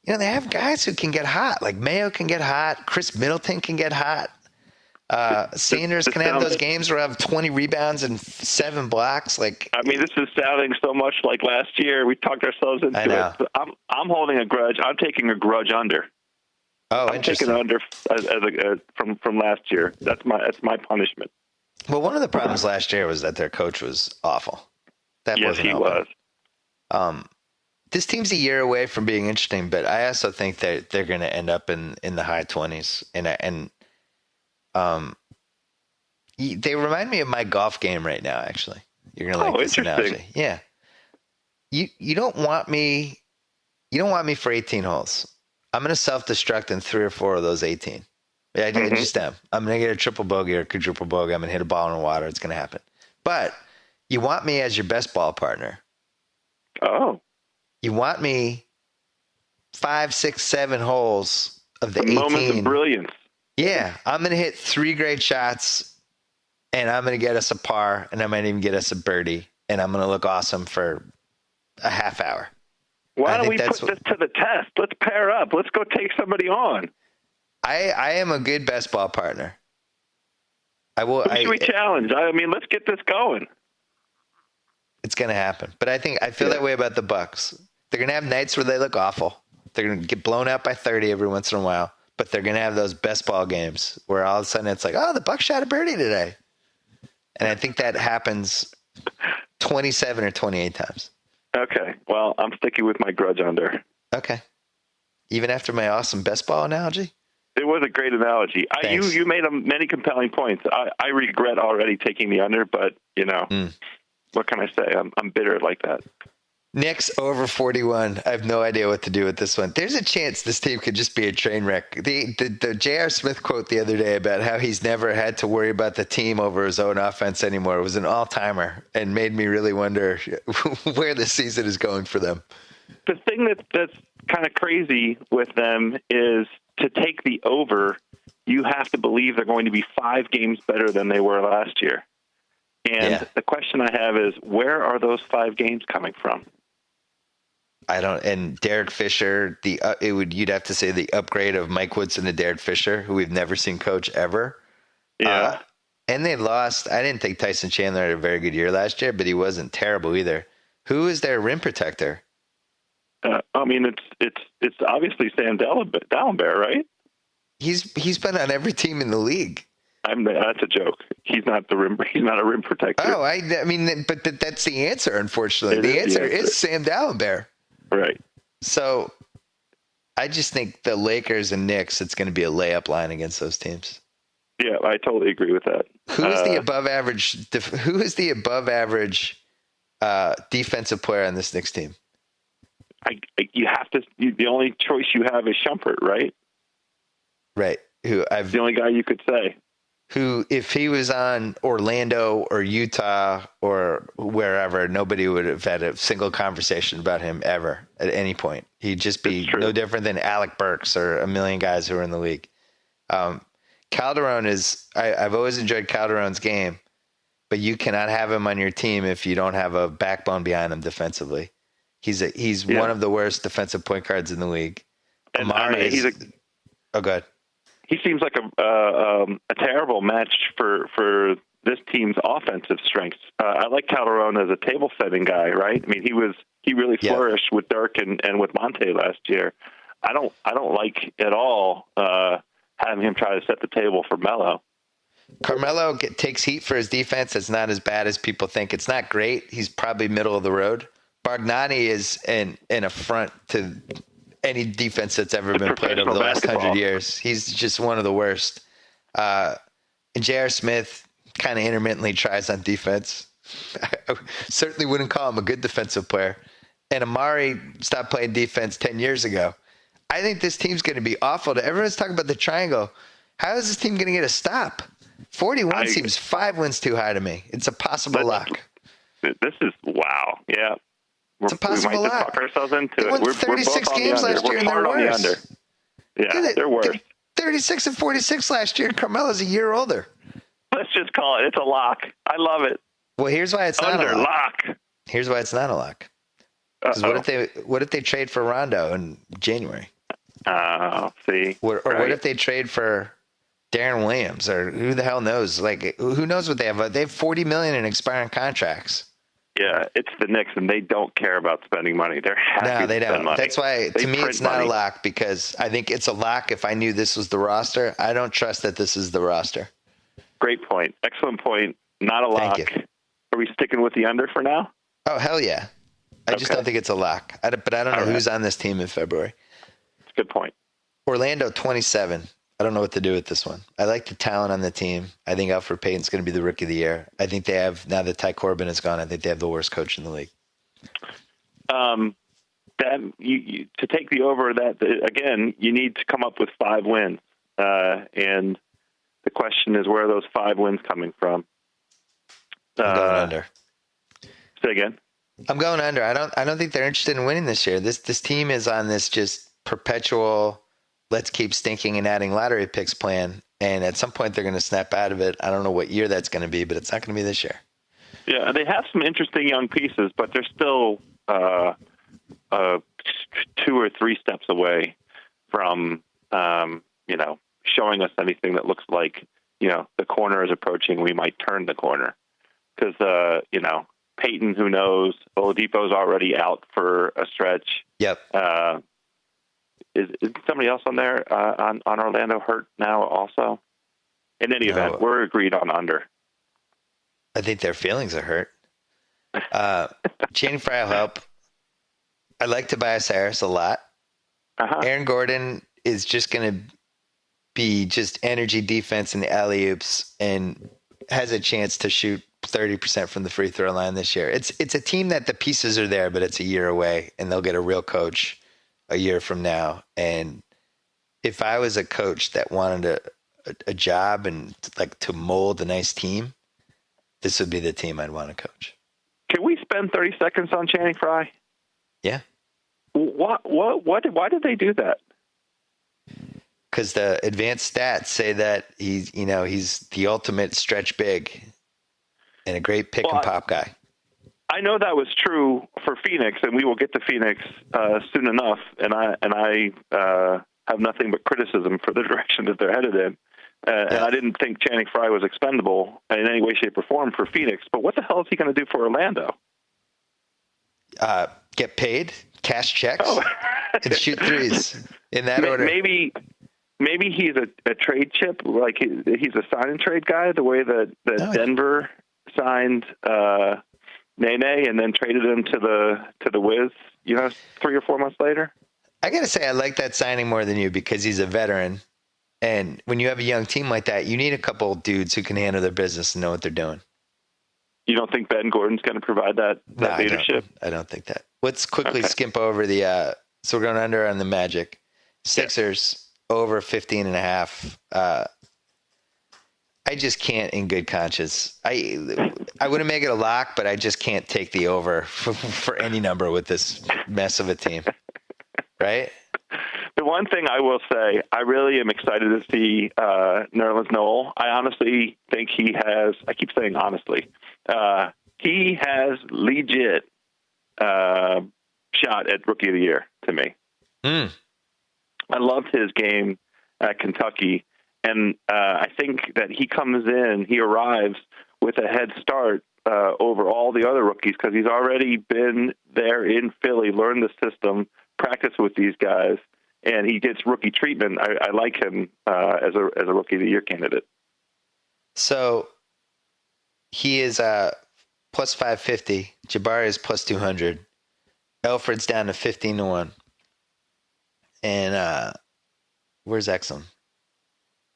they have guys who can get hot. Like Mayo can get hot. Chris Middleton can get hot. Sanders can have those games where I have 20 rebounds and 7 blocks. Like, I mean, this is sounding so much like last year. We talked ourselves into it. I'm holding a grudge. I'm taking a grudge under. Oh, I'm taking under from last year. That's my punishment. Well, one of the problems last year was that their coach was awful. Yes, he was. This team's a year away from being interesting, but I also think that they're going to end up in the high 20s. And they remind me of my golf game right now. Actually, you're going to like this analogy. Yeah, you don't want me. You don't want me for 18 holes. I'm going to self-destruct in 3 or 4 of those 18. I just am. I'm going to get a triple bogey or a quadruple bogey. I'm going to hit a ball in the water. It's going to happen. But you want me as your best ball partner. Oh. You want me 5, 6, 7 holes of the 18. Moments of brilliance. Yeah. I'm going to hit 3 great shots, and I'm going to get us a par, and I might even get us a birdie, and I'm going to look awesome for a half hour. Why don't we put this to the test? Let's pair up. Let's go take somebody on. I am a good best ball partner. Who should we challenge? I mean, let's get this going. It's going to happen. But I feel that way about the Bucks. They're going to have nights where they look awful. They're going to get blown out by 30 every once in a while. But they're going to have those best ball games where all of a sudden it's like, oh, the Bucks shot a birdie today. And I think that happens 27 or 28 times. Okay. Well, I'm sticking with my grudge under. Okay. Even after my awesome best ball analogy? It was a great analogy. You made many compelling points. I regret already taking the under, but, what can I say? I'm bitter like that. Knicks over 41. I have no idea what to do with this one. There's a chance this team could just be a train wreck. The J.R. Smith quote the other day about how he's never had to worry about the team over his own offense anymore was an all-timer and made me really wonder where the season is going for them. The thing that's kind of crazy with them is to take the over, you have to believe they're going to be 5 games better than they were last year. And the question I have is, where are those 5 games coming from? I don't. And Derek Fisher, you'd have to say the upgrade of Mike Woodson to Derek Fisher, who we've never seen coach ever. Yeah. And they lost. I didn't think Tyson Chandler had a very good year last year, but he wasn't terrible either. Who is their rim protector? I mean, it's obviously Sam Dallenberg, right? He's been on every team in the league. That's a joke. He's not a rim protector. Oh, I mean, but that's the answer. Unfortunately, the answer is Sam Dallenberg. Right. So, I just think the Lakers and Knicks, it's going to be a layup line against those teams. Yeah, I totally agree with that. Who is the above average? Who is the above average defensive player on this Knicks team? You have to. The only choice you have is Shumpert, right? Right. The only guy you could say. Who, if he was on Orlando or Utah or wherever, nobody would have had a single conversation about him ever at any point. He'd just be no different than Alec Burks or a million guys who are in the league. Calderon I've always enjoyed Calderon's game, but you cannot have him on your team if you don't have a backbone behind him defensively. He's one of the worst defensive point guards in the league. And go ahead. He seems like a terrible match for this team's offensive strengths. I like Calderon as a table setting guy, right? I mean, he really flourished with Dirk and with Monte last year. I don't like at all having him try to set the table for Melo. Carmelo takes heat for his defense. It's not as bad as people think. It's not great. He's probably middle of the road. Bargnani is an affront to any defense that's ever been played over the last 100 years. He's just one of the worst. And J.R. Smith kind of intermittently tries on defense. I certainly wouldn't call him a good defensive player. And Amari stopped playing defense 10 years ago. I think this team's going to be awful. Everyone's talking about the triangle. How is this team going to get a stop? 41 seems 5 wins too high to me. It's a possible lock. This is wow. Yeah. It's a possible we might lock. Just talk ourselves into they won 36 games last year, and they're worse. Yeah, they're worse. 36 and 46 last year, and Carmelo's a year older. Let's just call it. It's a lock. I love it. Well, here's why it's not a lock. Here's why it's not a lock. Because what if they trade for Rondo in January? See. What if they trade for Darren Williams, or who the hell knows? Like, who knows what they have? They have $40 million in expiring contracts. Yeah, it's the Knicks, and they don't care about spending money. They're happy they to spend don't. money. That's why, to me, it's not a lock, because I think it's a lock if I knew this was the roster. I don't trust that this is the roster. Great point. Excellent point. Not a lock. Thank you. Are we sticking with the under for now? Oh, hell yeah. I just don't think it's a lock. But I don't know who's on this team in February. That's a good point. Orlando, 27. I don't know what to do with this one. I like the talent on the team. I think Alfred Payton's going to be the rookie of the year. I think they have, now that Ty Corbin is gone, I think they have the worst coach in the league. To take the over, again, you need to come up with 5 wins. And the question is, where are those 5 wins coming from? I'm going under. Say again? I'm going under. I don't think they're interested in winning this year. This team is on this just perpetual let's keep stinking and adding lottery picks plan. And at some point they're going to snap out of it. I don't know what year that's going to be, but it's not going to be this year. Yeah, they have some interesting young pieces, but they're still 2 or 3 steps away from, showing us anything that looks like, the corner is approaching. We might turn the corner because, Payton, who knows? Oladipo's already out for a stretch. Yep. Is somebody else on there on Orlando hurt now also? In any event, we're agreed on under. I think their feelings are hurt. Channing Frye will help. I like Tobias Harris a lot. Aaron Gordon is just going to be just energy defense in the alley-oops and has a chance to shoot 30% from the free throw line this year. It's a team that the pieces are there, but it's a year away, and they'll get a real coach a year from now. And if I was a coach that wanted a job and like to mold a nice team, this would be the team I'd want to coach. Can we spend 30 seconds on Channing Frye? Yeah. What? Why did they do that? Because the advanced stats say that he's the ultimate stretch big and a great pick and pop guy. I know that was true for Phoenix, and we will get to Phoenix soon enough. And I have nothing but criticism for the direction that they're headed in. And I didn't think Channing Frye was expendable in any way, shape, or form for Phoenix. But what the hell is he going to do for Orlando? Get paid, cash checks, and shoot threes in that order. Maybe he's a trade chip, like he's a sign and trade guy, the way that Denver signed Nene and then traded him to the Wiz, 3 or 4 months later. I got to say, I like that signing more than you because he's a veteran. And when you have a young team like that, you need a couple of dudes who can handle their business and know what they're doing. You don't think Ben Gordon's going to provide that leadership? I don't think that. Let's quickly skimp over so we're going under on the Magic. Sixers over 15.5. I just can't in good conscience. I wouldn't make it a lock, but I just can't take the over for any number with this mess of a team. Right? The one thing I will say, I really am excited to see Nerlens Noel. I honestly think he has, I keep saying honestly, he has legit shot at Rookie of the Year to me. I loved his game at Kentucky, and I think that he arrives with a head start over all the other rookies because he's already been there in Philly, learned the system, practiced with these guys, and he gets rookie treatment. I like him as a Rookie of the Year candidate. So he is plus 550. Jabari is plus 200. Elfrid's down to 15-1. And where's Exum?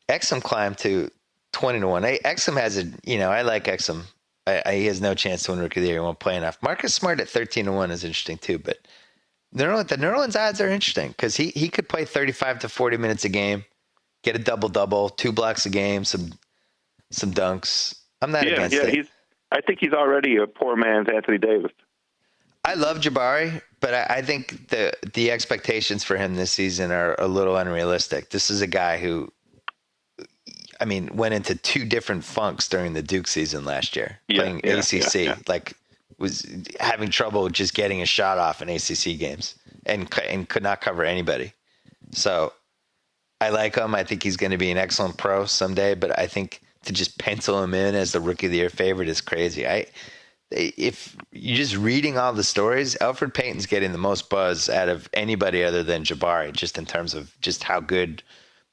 Exum climbed to 20-1. Exum has I like Exum. He has no chance to win Rookie of the Year. He won't play enough. Marcus Smart at 13-1 is interesting too, but the Nerlens odds are interesting because he could play 35 to 40 minutes a game, get a double-double, 2 blocks a game, some dunks. I'm not against it. I think he's already a poor man's Anthony Davis. I love Jabari, but I think the expectations for him this season are a little unrealistic. This is a guy who, went into 2 different funks during the Duke season last year, playing ACC. Like, was having trouble just getting a shot off in ACC games and could not cover anybody. So I like him. I think he's going to be an excellent pro someday, but I think to just pencil him in as the Rookie of the Year favorite is crazy. If you're just reading all the stories, Elfrid Payton's getting the most buzz out of anybody other than Jabari, just in terms of just how good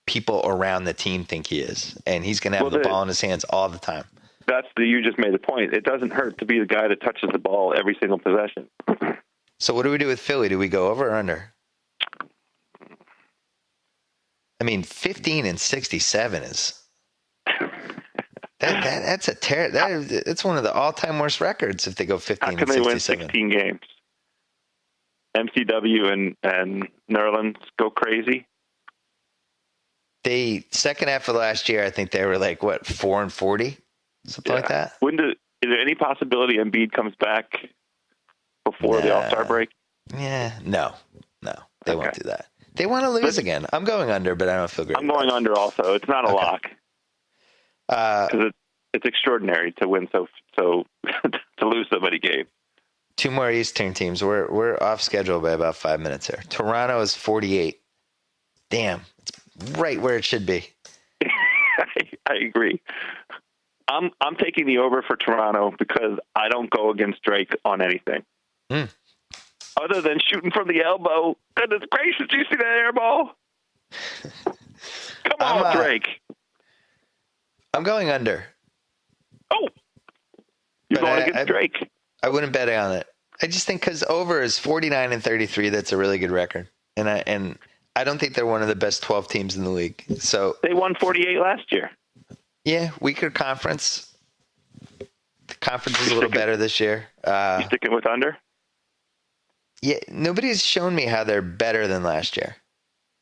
people around the team think he is. And he's going to have the ball in his hands all the time. You just made the point. It doesn't hurt to be the guy that touches the ball every single possession. So what do we do with Philly? Do we go over or under? 15-67 is that's a it's one of the all-time worst records if they go 15-67. How can they win 16 games? MCW and Nerlens go crazy. The second half of last year, I think they were 4-40, something like that. Is there any possibility Embiid comes back before the All-Star break? Yeah, no, they won't do that. They want to lose again. I'm going under, but I don't feel great. I'm going under also. It's not a lock. Because it's extraordinary to win to lose so many games. 2 more Eastern teams. We're off schedule by about 5 minutes here. Toronto is 48. Damn, it's right where it should be. I agree. I'm taking the over for Toronto because I don't go against Drake on anything. Other than shooting from the elbow. Goodness gracious, did you see that air ball? Come on, Drake. I'm going under. Oh, you're going against Drake. I wouldn't bet on it. I just think because over is 49-33. That's a really good record, and I don't think they're one of the best 12 teams in the league. So they won 48 last year. Yeah, weaker conference. Conference is a little better this year. You sticking with under? Yeah, nobody's shown me how they're better than last year.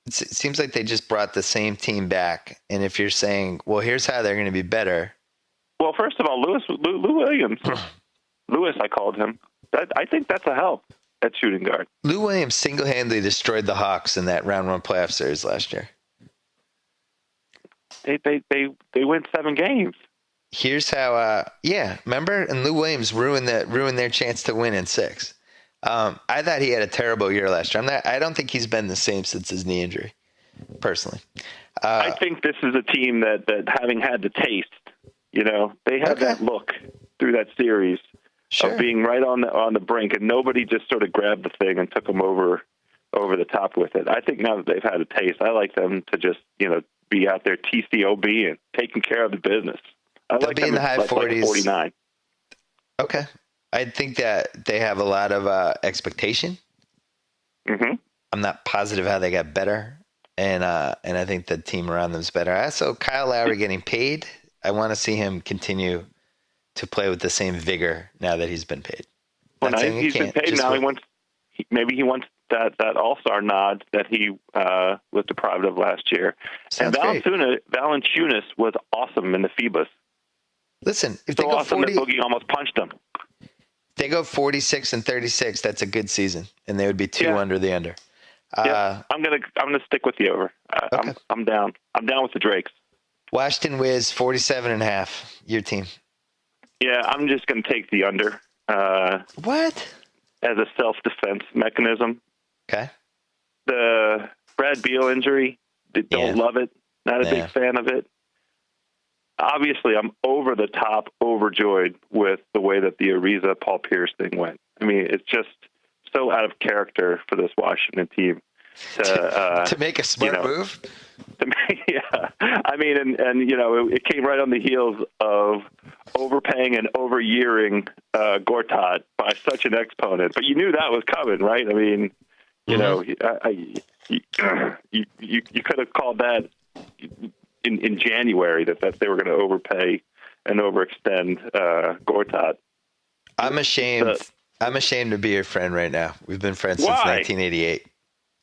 It seems like they just brought the same team back. And if you're saying, well, here's how they're going to be better. Well, first of all, Lou Williams. Lewis, I called him. I think that's a help at shooting guard. Lou Williams single-handedly destroyed the Hawks in that round 1 playoff series last year. They went 7 games. Here's how. Remember? And Lou Williams ruined their chance to win in 6. I thought he had a terrible year last year. I don't think he's been the same since his knee injury, personally. I think this is a team that having had the taste, they had that look through that series of being right on the brink, and nobody just sort of grabbed the thing and took them over the top with it. I think now that they've had a taste, I like them to just be out there TCOB and taking care of the business. They'll like be in the high 40s. 49. Okay. I think that they have a lot of expectation. Mm-hmm. I'm not positive how they got better, and I think the team around them is better. Also, Kyle Lowry getting paid. I want to see him continue to play with the same vigor now that he's been paid. Well, now he's been paid. Now he wants that All-Star nod that he was deprived of last year. Sounds and Valanciunas was awesome in the FIBAs. Listen, if so they go awesome 40, that Boogie almost punched him. They go 46-36. That's a good season, and they would be 2 under the under. I'm gonna stick with the over. Okay. I'm down. I'm down with the Drakes. Washington Wiz 47.5. Your team. Yeah, I'm just gonna take the under. What? As a self-defense mechanism. Okay. The Brad Beal injury. Don't love it. Not a big fan of it. Obviously, I'm over the top overjoyed with the way that the Ariza Paul Pierce thing went. I mean, it's just so out of character for this Washington team to make a smart move. Yeah, I mean, and it came right on the heels of overpaying and overyearing Gortat by such an exponent. But you knew that was coming, right? I mean, you could have called that in January that they were going to overpay and overextend Gortat. I'm ashamed to be your friend right now. We've been friends since 1988.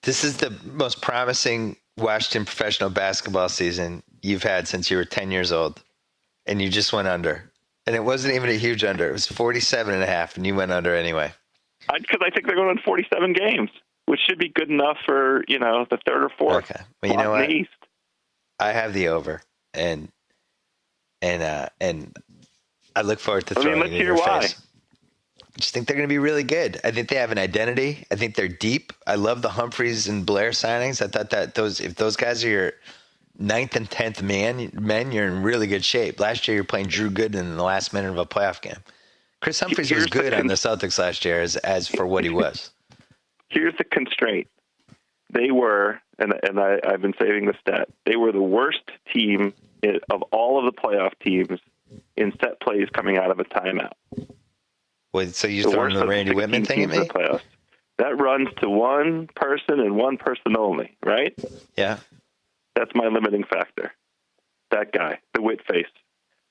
This is the most promising Washington professional basketball season you've had since you were 10 years old, and you just went under. And it wasn't even a huge under. It was 47.5, and you went under anyway. Because I think they're going to win 47 games, which should be good enough for the third or fourth. Okay, well, you know what? East. I have the over, and I look forward to throwing it in your face. I just think they're going to be really good. I think they have an identity. I think they're deep. I love the Humphreys and Blair signings. I thought that if those guys are your 9th and 10th men, you're in really good shape. Last year, you're playing Drew Gooden in the last minute of a playoff game. Chris Humphreys was good on the Celtics last year as for what he was. Here's the constraint. They were, and I've been saving the stat, they were the worst team of all of the playoff teams in set plays coming out of a timeout. Wait, so you're throwing the Randy Whitman thing at me? That runs to one person and one person only, right? Yeah. That's my limiting factor. That guy, the Whit face.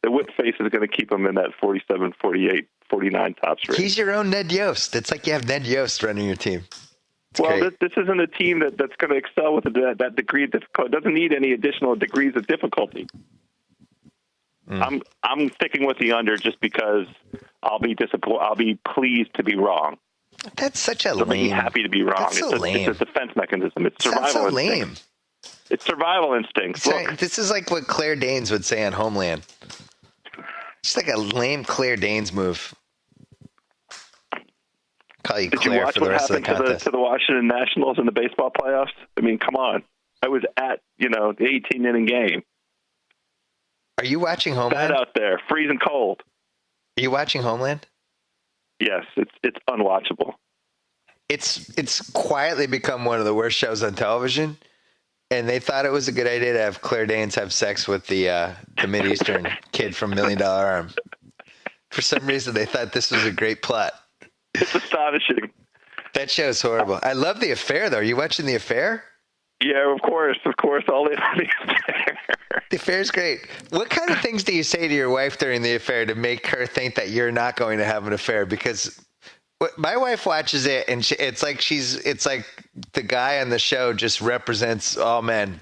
The Whit face is going to keep him in that 47, 48, 49 tops range. He's your own Ned Yost. It's like you have Ned Yost running your team. This isn't a team that's going to excel with that degree of difficulty. It doesn't need any additional degrees of difficulty. I'm sticking with the under just because I'll be disappointed. I'll be pleased to be wrong. That's such a lame. Be happy to be wrong. That's so lame. It's a defense mechanism. It's survival so instinct. Lame. It's survival instincts. Look, this is like what Claire Danes would say on Homeland. It's like a lame Claire Danes move. Call you Claire for the rest of the contest. Did you watch what happened to the Washington Nationals in the baseball playoffs? I mean, come on. I was at, the 18-inning game. Are you watching Homeland? Bad out there, freezing cold. Are you watching Homeland? Yes, it's unwatchable. It's quietly become one of the worst shows on television, and they thought it was a good idea to have Claire Danes have sex with the Mideastern kid from $1 Million Arm. For some reason, they thought this was a great plot. It's astonishing. That show's horrible. I love The Affair, though. Are you watching The Affair? Yeah, of course, all in on the affair. The affair's great. What kind of things do you say to your wife during the affair to make her think that you're not going to have an affair? Because my wife watches it, and it's like the guy on the show just represents all men.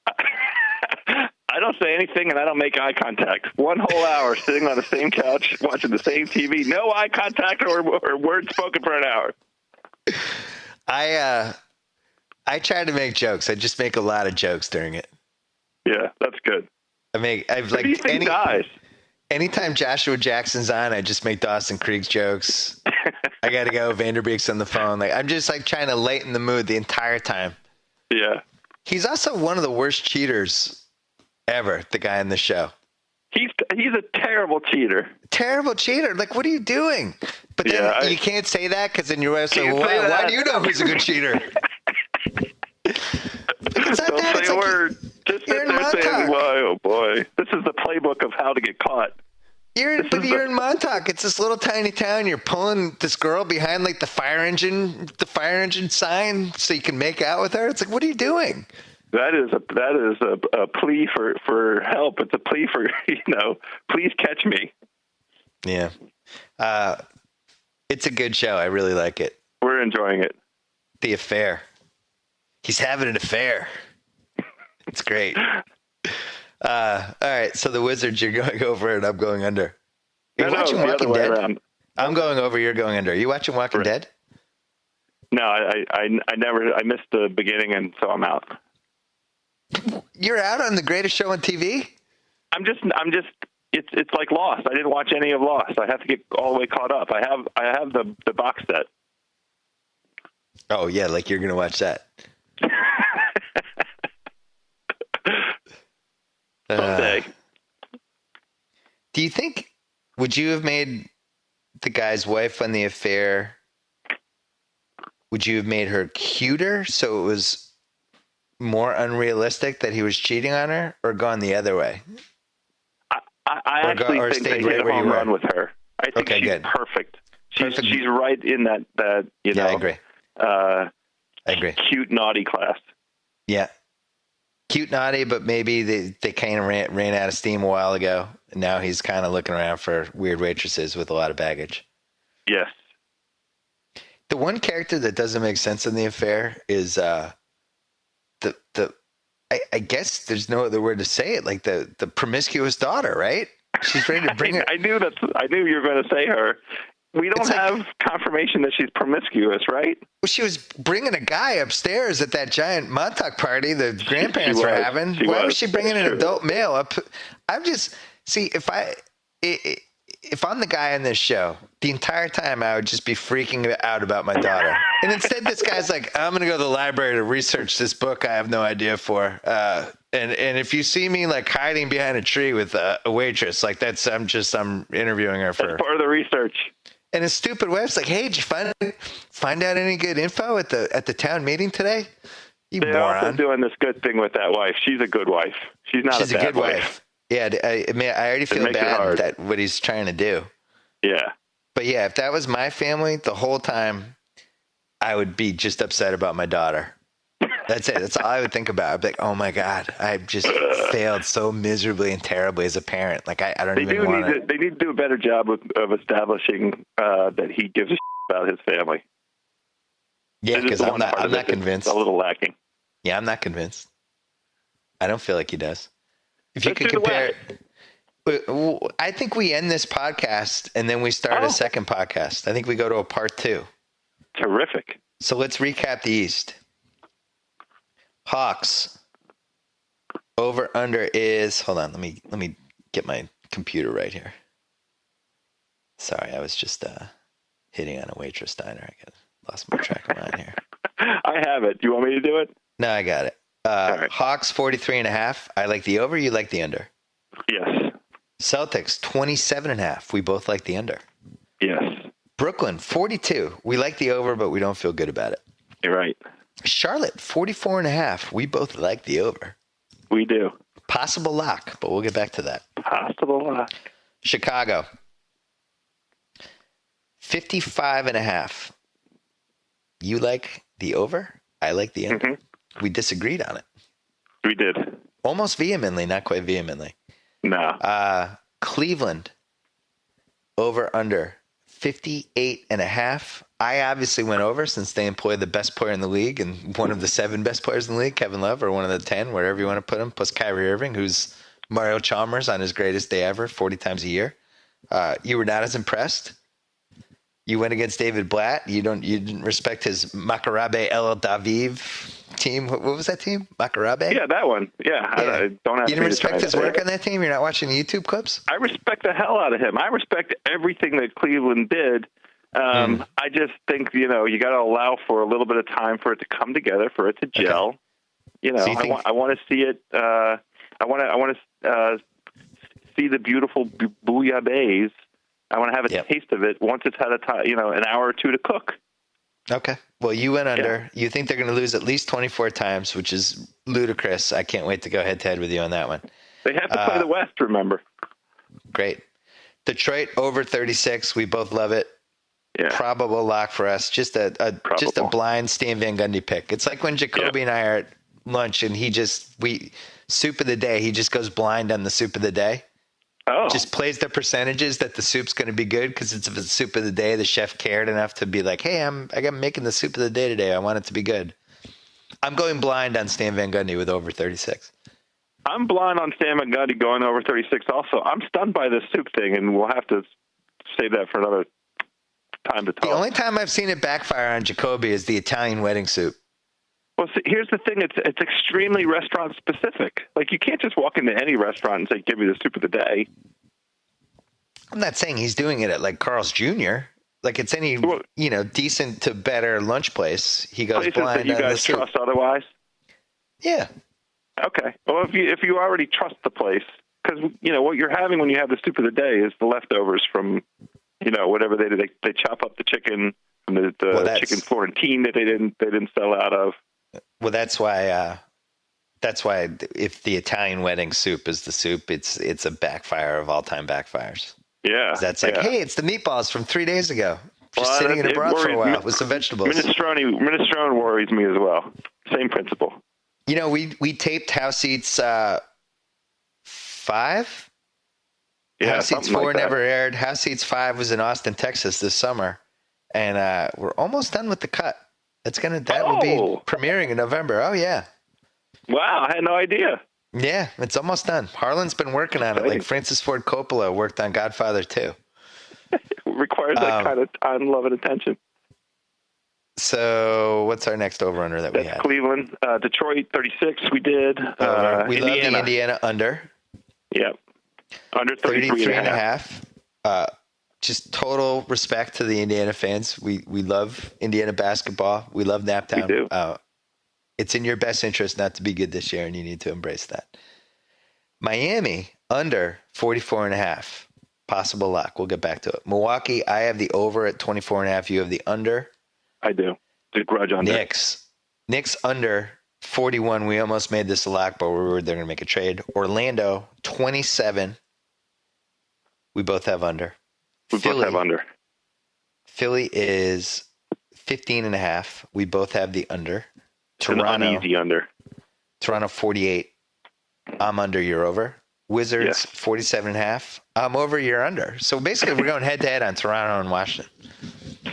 I don't say anything, and I don't make eye contact. 1 whole hour sitting on the same couch, watching the same TV, no eye contact or words spoken for an hour. I try to make jokes. I just make a lot of jokes during it. Yeah, that's good. Anytime Joshua Jackson's on, I just make Dawson Creek's jokes. I got to go. Vanderbeek's on the phone. Like, I'm just like trying to lighten the mood the entire time. Yeah. He's also one of the worst cheaters ever, the guy in the show. He's a terrible cheater. Terrible cheater. Like, what are you doing? But then you can't say that because then your wife's like, why do you know who's a good cheater? It's not Don't that. say It's a like word. Just sit there saying, oh boy, this is the playbook of how to get caught. You're in Montauk. It's this little tiny town. You're pulling this girl behind like the fire engine sign so you can make out with her. It's like, what are you doing? That is a plea for help. It's a plea for, please catch me. Yeah. It's a good show. I really like it. We're enjoying it. The Affair. He's having an affair. It's great. All right. So the Wizards, you're going over and I'm going under. Are you watching Walking Dead? Around. I'm going over. You're going under. Are you watching Walking Dead? No, I missed the beginning, and so I'm out. You're out on the greatest show on TV? I'm just. It's like Lost. I didn't watch any of Lost. I have to get all the way caught up. I have the box set. Oh yeah, like you're gonna watch that. Someday. Do you think, would you have made the guy's wife on The Affair, would you have made her cuter so it was more unrealistic that he was cheating on her, or gone the other way? I actually think they hit a home run with her. I think she's good. Perfect. She's right in that I agree. Cute, naughty class. Yeah. Cute, naughty, but maybe they kind of ran out of steam a while ago, and now he's kind of looking around for weird waitresses with a lot of baggage. Yes. The one character that doesn't make sense in The Affair is I guess there's no other word to say it, like the promiscuous daughter, right? She's ready to bring it. I knew you were going to say her. We don't have confirmation that she's promiscuous, right? Well, she was bringing a guy upstairs at that giant Montauk party the grandparents were having. Why was she bringing an adult male up? I'm just, if I'm the guy on this show, the entire time I would just be freaking out about my daughter. And instead this guy's like, I'm going to go to the library to research this book I have no idea for. And if you see me like hiding behind a tree with a waitress, like I'm interviewing her for. That's part of the research. And his stupid wife's like, "Hey, did you find out any good info at the town meeting today?" They're also doing this good thing with that wife. She's a good wife. She's not a bad wife. Yeah, I already feel bad that what he's trying to do. Yeah. But yeah, if that was my family, the whole time, I would be just upset about my daughter. That's it. That's all I would think about. I'd be like, "Oh my God, I've just failed so miserably and terribly as a parent." Like I don't even want to. They need to do a better job of establishing that he gives a shit about his family. Yeah, because I'm not convinced. It's a little lacking. Yeah, I'm not convinced. I don't feel like he does. If you could compare, I think we end this podcast and then we start a second podcast. I think we go to a part 2. Terrific. So let's recap the East. Hawks over under is, hold on, let me get my computer right here. Sorry, I was just hitting on a waitress diner. I lost my track of mine here. I have it. Do you want me to do it? No, I got it. Right. Hawks 43.5. I like the over. You like the under? Yes. Celtics 27.5. We both like the under. Yes. Brooklyn 42. We like the over, but we don't feel good about it. You're right. Charlotte 44.5. We both like the over. We do. Possible lock, but we'll get back to that. Possible lock. Chicago 55.5. You like the over? I like the under. we disagreed on it. We did. Almost vehemently, not quite vehemently. No. Cleveland, over under 58.5. I obviously went over since they employ the best player in the league and one of the 7 best players in the league, Kevin Love, or one of the 10, wherever you want to put him, plus Kyrie Irving, who's Mario Chalmers on his greatest day ever, 40 times a year. You were not as impressed. You went against David Blatt. You didn't respect his Maccabi El Daviv team. What was that team? Maccabi? Yeah, that one. Yeah. I don't have you didn't respect his work on that team? You're not watching the YouTube clips? I respect the hell out of him. I respect everything that Cleveland did. I just think, you got to allow for a little bit of time for it to come together, for it to gel. Okay. So I want to see it. I want to see the beautiful bouillabaisse. I want to have a taste of it once it's had an hour or two to cook. Okay. Well, you went under. Yeah. You think they're going to lose at least 24 times, which is ludicrous. I can't wait to go head-to-head with you on that one. They have to play the West, remember. Great. Detroit over 36. We both love it. Yeah. Probable lock for us. Just a blind Stan Van Gundy pick. It's like when Jacoby and I are at lunch and soup of the day. He just goes blind on the soup of the day. Oh. Just plays the percentages that the soup's going to be good because it's the soup of the day. The chef cared enough to be like, hey, I'm making the soup of the day today. I want it to be good. I'm going blind on Stan Van Gundy with over 36. I'm blind on Stan Van Gundy going over 36 also. I'm stunned by this soup thing, and we'll have to save that for another time to talk. The only time I've seen it backfire on Jacoby is the Italian wedding soup. Well, see, here's the thing. It's extremely restaurant specific. Like, you can't just walk into any restaurant and say, give me the soup of the day. I'm not saying he's doing it at like Carl's Jr. Like it's any, decent to better lunch place. He goes blind. That you guys trust otherwise? Yeah. Okay. Well, if you already trust the place, because, what you're having when you have the soup of the day is the leftovers from, whatever they did. They chop up the chicken from the chicken Florentine that they didn't sell out of. Well, that's why if the Italian wedding soup is the soup, it's a backfire of all time backfires. Yeah. That's like, hey, it's the meatballs from 3 days ago. Just sitting in a broth for a while with some vegetables. Minestrone worries me as well. Same principle. We taped House Seats 5. Yeah, House Seats 4 never aired. House Seats 5 was in Austin, Texas this summer. And we're almost done with the cut. That will be premiering in November. Oh, yeah. Wow, I had no idea. Yeah, it's almost done. Harlan's been working on it, like Francis Ford Coppola worked on Godfather 2. It requires that kind of time, love, and attention. So what's our next over-under that we had? Cleveland. Detroit, 36, we did. We love the Indiana under. Yep. Under 33.5. Just total respect to the Indiana fans. We love Indiana basketball. We love Naptown. We do. It's in your best interest not to be good this year, and you need to embrace that. Miami, under 44.5. Possible lock. We'll get back to it. Milwaukee, I have the over at 24.5. You have the under. I do. The grudge under. Knicks under 41. We almost made this a lock, but they're going to make a trade. Orlando, 27. We both have under. Both have under. Philly is 15.5. We both have the under. Toronto, an uneasy under. Toronto 48. I'm under. You're over. Wizards 47.5. I'm over. You're under. So basically, we're going head to head on Toronto and Washington.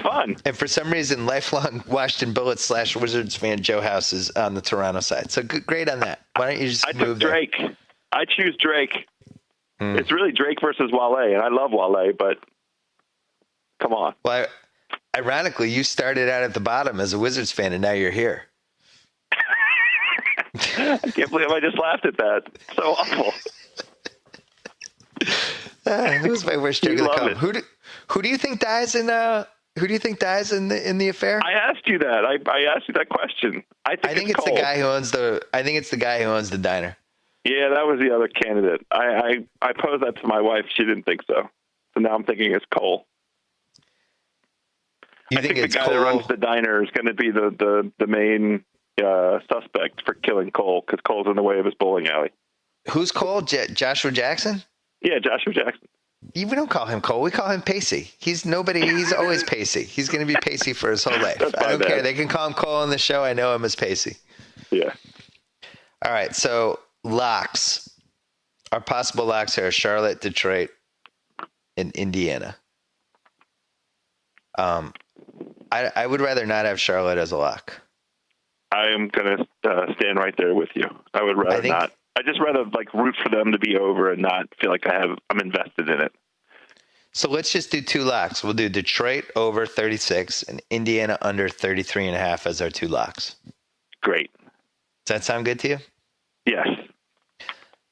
Fun. And for some reason, lifelong Washington Bullets / Wizards fan Joe House is on the Toronto side. So great on that. Why don't you just move took Drake? There? I choose Drake. It's really Drake versus Wale, and I love Wale, but come on. Well, ironically, you started out at the bottom as a Wizards fan, and now you're here. I can't believe I just laughed at that. So awful. It was my worst joke of the come. Who do you think dies in the affair? I asked you that. I asked you that question. I think it's the guy who owns the. I think it's the guy who owns the diner. Yeah, that was the other candidate. I posed that to my wife. She didn't think so. So now I'm thinking it's Cole. I think the guy Cole? that runs the diner is going to be the main suspect for killing Cole because Cole's in the way of his bowling alley. Who's Cole? Joshua Jackson? Yeah, Joshua Jackson. We don't call him Cole. We call him Pacey. He's always Pacey. He's going to be Pacey for his whole life. I don't care. They can call him Cole on the show. I know him as Pacey. Yeah. All right, so locks. Our possible locks are Charlotte, Detroit, and Indiana. I would rather not have Charlotte as a lock. I am going to stand right there with you. I would rather not. I just rather root for them to be over and not feel like I'm invested in it. So let's just do two locks. We'll do Detroit over 36 and Indiana under 33.5 as our two locks. Great. Does that sound good to you? Yes.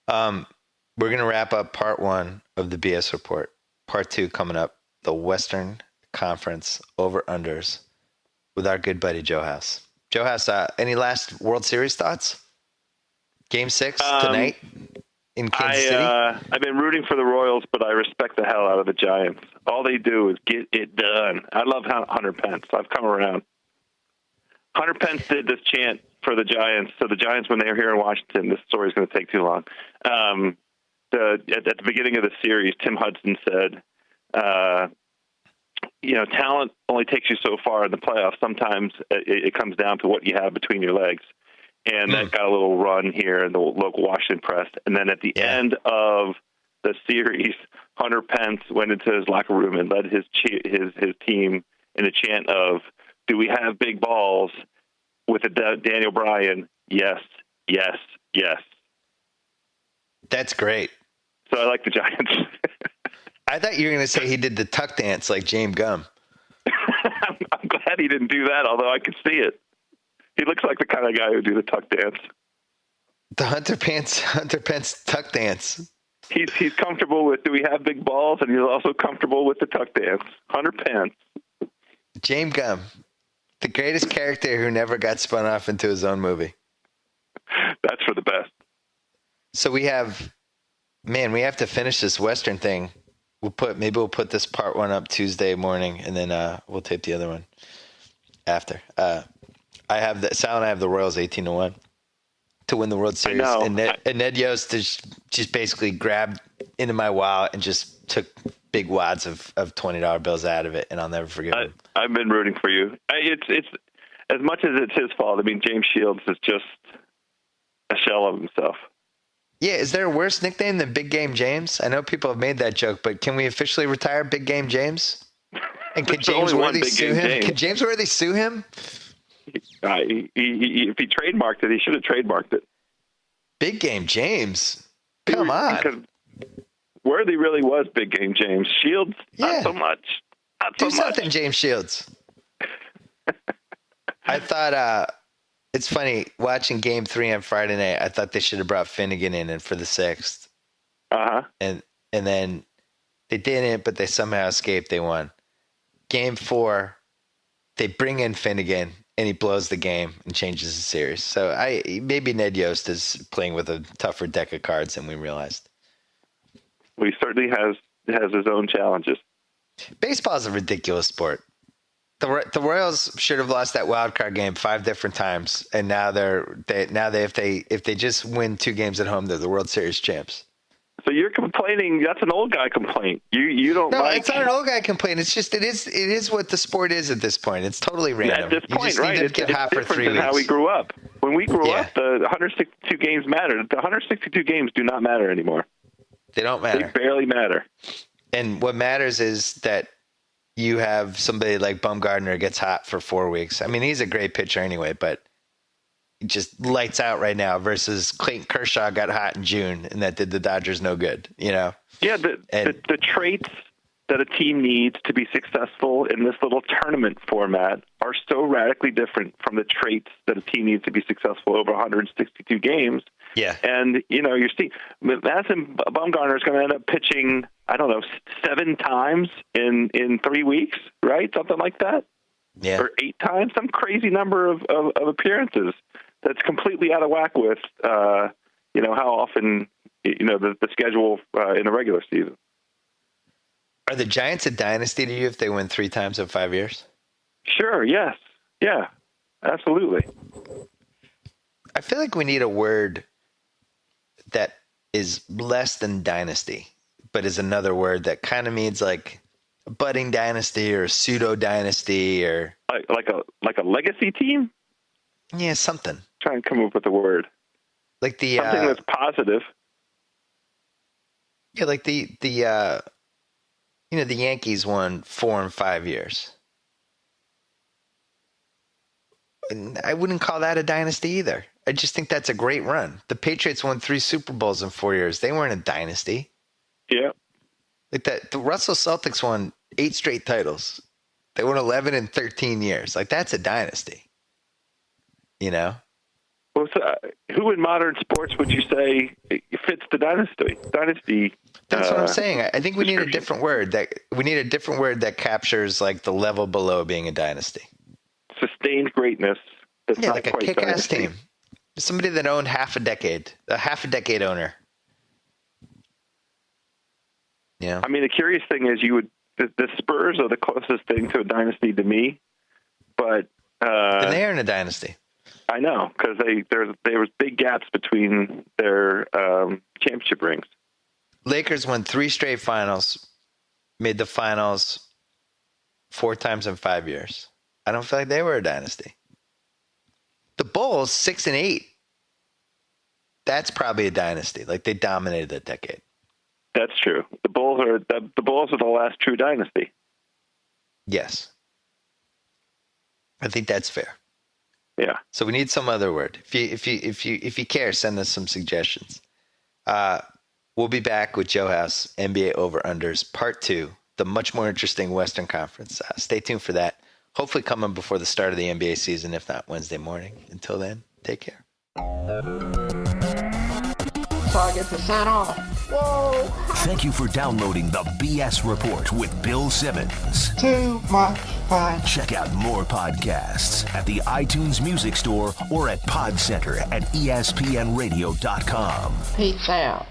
We're going to wrap up part one of the BS report. Part two coming up, the Western Conference over-unders with our good buddy Joe House. Joe House, any last World Series thoughts? Game 6 tonight in Kansas City? I've been rooting for the Royals, but I respect the hell out of the Giants. All they do is get it done. I love Hunter Pence. I've come around. Hunter Pence did this chant for the Giants. So the Giants, when they were here in Washington, this story is going to take too long. At the beginning of the series, Tim Hudson said, talent only takes you so far in the playoffs. Sometimes it comes down to what you have between your legs. And that got a little run here in the local Washington press. And then at the end of the series, Hunter Pence went into his locker room and led his team in a chant of, "Do we have big balls?" with Daniel Bryan, "Yes, yes, yes." That's great. So I like the Giants. I thought you were going to say he did the tuck dance like James Gum. I'm glad he didn't do that, although I could see it. He looks like the kind of guy who would do the tuck dance. The Hunter Pence tuck dance. He's comfortable with, do we have big balls? And he's also comfortable with the tuck dance. Hunter Pence. James Gum, the greatest character who never got spun off into his own movie. That's for the best. So we have to finish this Western thing. Maybe we'll put this part one up Tuesday morning, and then we'll tape the other one after. I have the Royals 18-1 to win the World Series. I know. And Ned Yost just basically grabbed into my wallet and just took big wads of $20 bills out of it, and I'll never forgive him. I've been rooting for you. It's as much as it's his fault. I mean, James Shields is just a shell of himself. Yeah, is there a worse nickname than Big Game James? I know people have made that joke, but can we officially retire Big Game James? And can James Worthy sue him? Can James Worthy sue him? If he trademarked it, he should have trademarked it. Big Game James? Come on. Because Worthy really was Big Game James. Shields, not so much. Do something, James Shields. I thought it's funny, watching Game 3 on Friday night, I thought they should have brought Finnegan in for the 6th. Uh-huh. And then they didn't, but they somehow escaped. They won. Game 4, they bring in Finnegan, and he blows the game and changes the series. So maybe Ned Yost is playing with a tougher deck of cards than we realized. Well, he certainly has his own challenges. Baseball is a ridiculous sport. The Royals should have lost that wild card game 5 different times, and now if they just win 2 games at home, they're the World Series champs. So you're complaining? That's an old guy complaint. You don't No, like? it's not an old guy complaint. It's just it is what the sport is at this point. It's totally random. At this point, you just right? Need to get hot for 3 different weeks. than how we grew up. When we grew up, the 162 games mattered. The 162 games do not matter anymore. They don't matter. They barely matter. And what matters is that you have somebody like Bumgarner gets hot for 4 weeks. I mean, he's a great pitcher anyway, but he just lights out right now versus Clayton Kershaw got hot in June, and that did the Dodgers no good, you know? Yeah, the traits that a team needs to be successful in this little tournament format are so radically different from the traits that a team needs to be successful over 162 games. Yeah. And, you're seeing Madison Bumgarner is going to end up pitching, 7 times in 3 weeks, right? Something like that. Yeah. Or 8 times, some crazy number of appearances that's completely out of whack with, how often, the schedule in the regular season. Are the Giants a dynasty to you if they win 3 times in 5 years? Sure. Yes. Yeah, absolutely. I feel like we need a word that is less than dynasty, but is another word that kind of means like a budding dynasty or a pseudo dynasty or like a legacy team. Yeah, something. trying to come up with a word. Like the something that's positive. Yeah, like the the Yankees won 4 in 5 years. And I wouldn't call that a dynasty either. I just think that's a great run. The Patriots won 3 Super Bowls in 4 years. They weren't a dynasty. Yeah. Like that, the Russell Celtics won 8 straight titles. They won 11 in 13 years. Like, that's a dynasty. You know? Well, so, who in modern sports would you say fits the dynasty? That's what I'm saying. I think we need a different word that captures like the level below being a dynasty. Sustained greatness. That's not like a quite kick-ass dynasty. team. Somebody that owned a half a decade owner. Yeah. I mean, the curious thing is the Spurs are the closest thing to a dynasty to me, but and they are in a dynasty. I know, because there was big gaps between their championship rings. Lakers won 3 straight finals, made the finals 4 times in 5 years. I don't feel like they were a dynasty. The Bulls, 6 and 8. That's probably a dynasty. Like, they dominated that decade. That's true. The Bulls are the last true dynasty. Yes, I think that's fair. Yeah. So we need some other word. If you care, send us some suggestions. We'll be back with Joe House, NBA Over-Unders, Part 2, the much more interesting Western Conference. Stay tuned for that. Hopefully coming before the start of the NBA season, if not Wednesday morning. Until then, take care. So I get to sign off. Whoa! Thank you for downloading the BS Report with Bill Simmons. Too much fun. Check out more podcasts at the iTunes Music Store or at PodCenter at ESPNRadio.com. Peace out.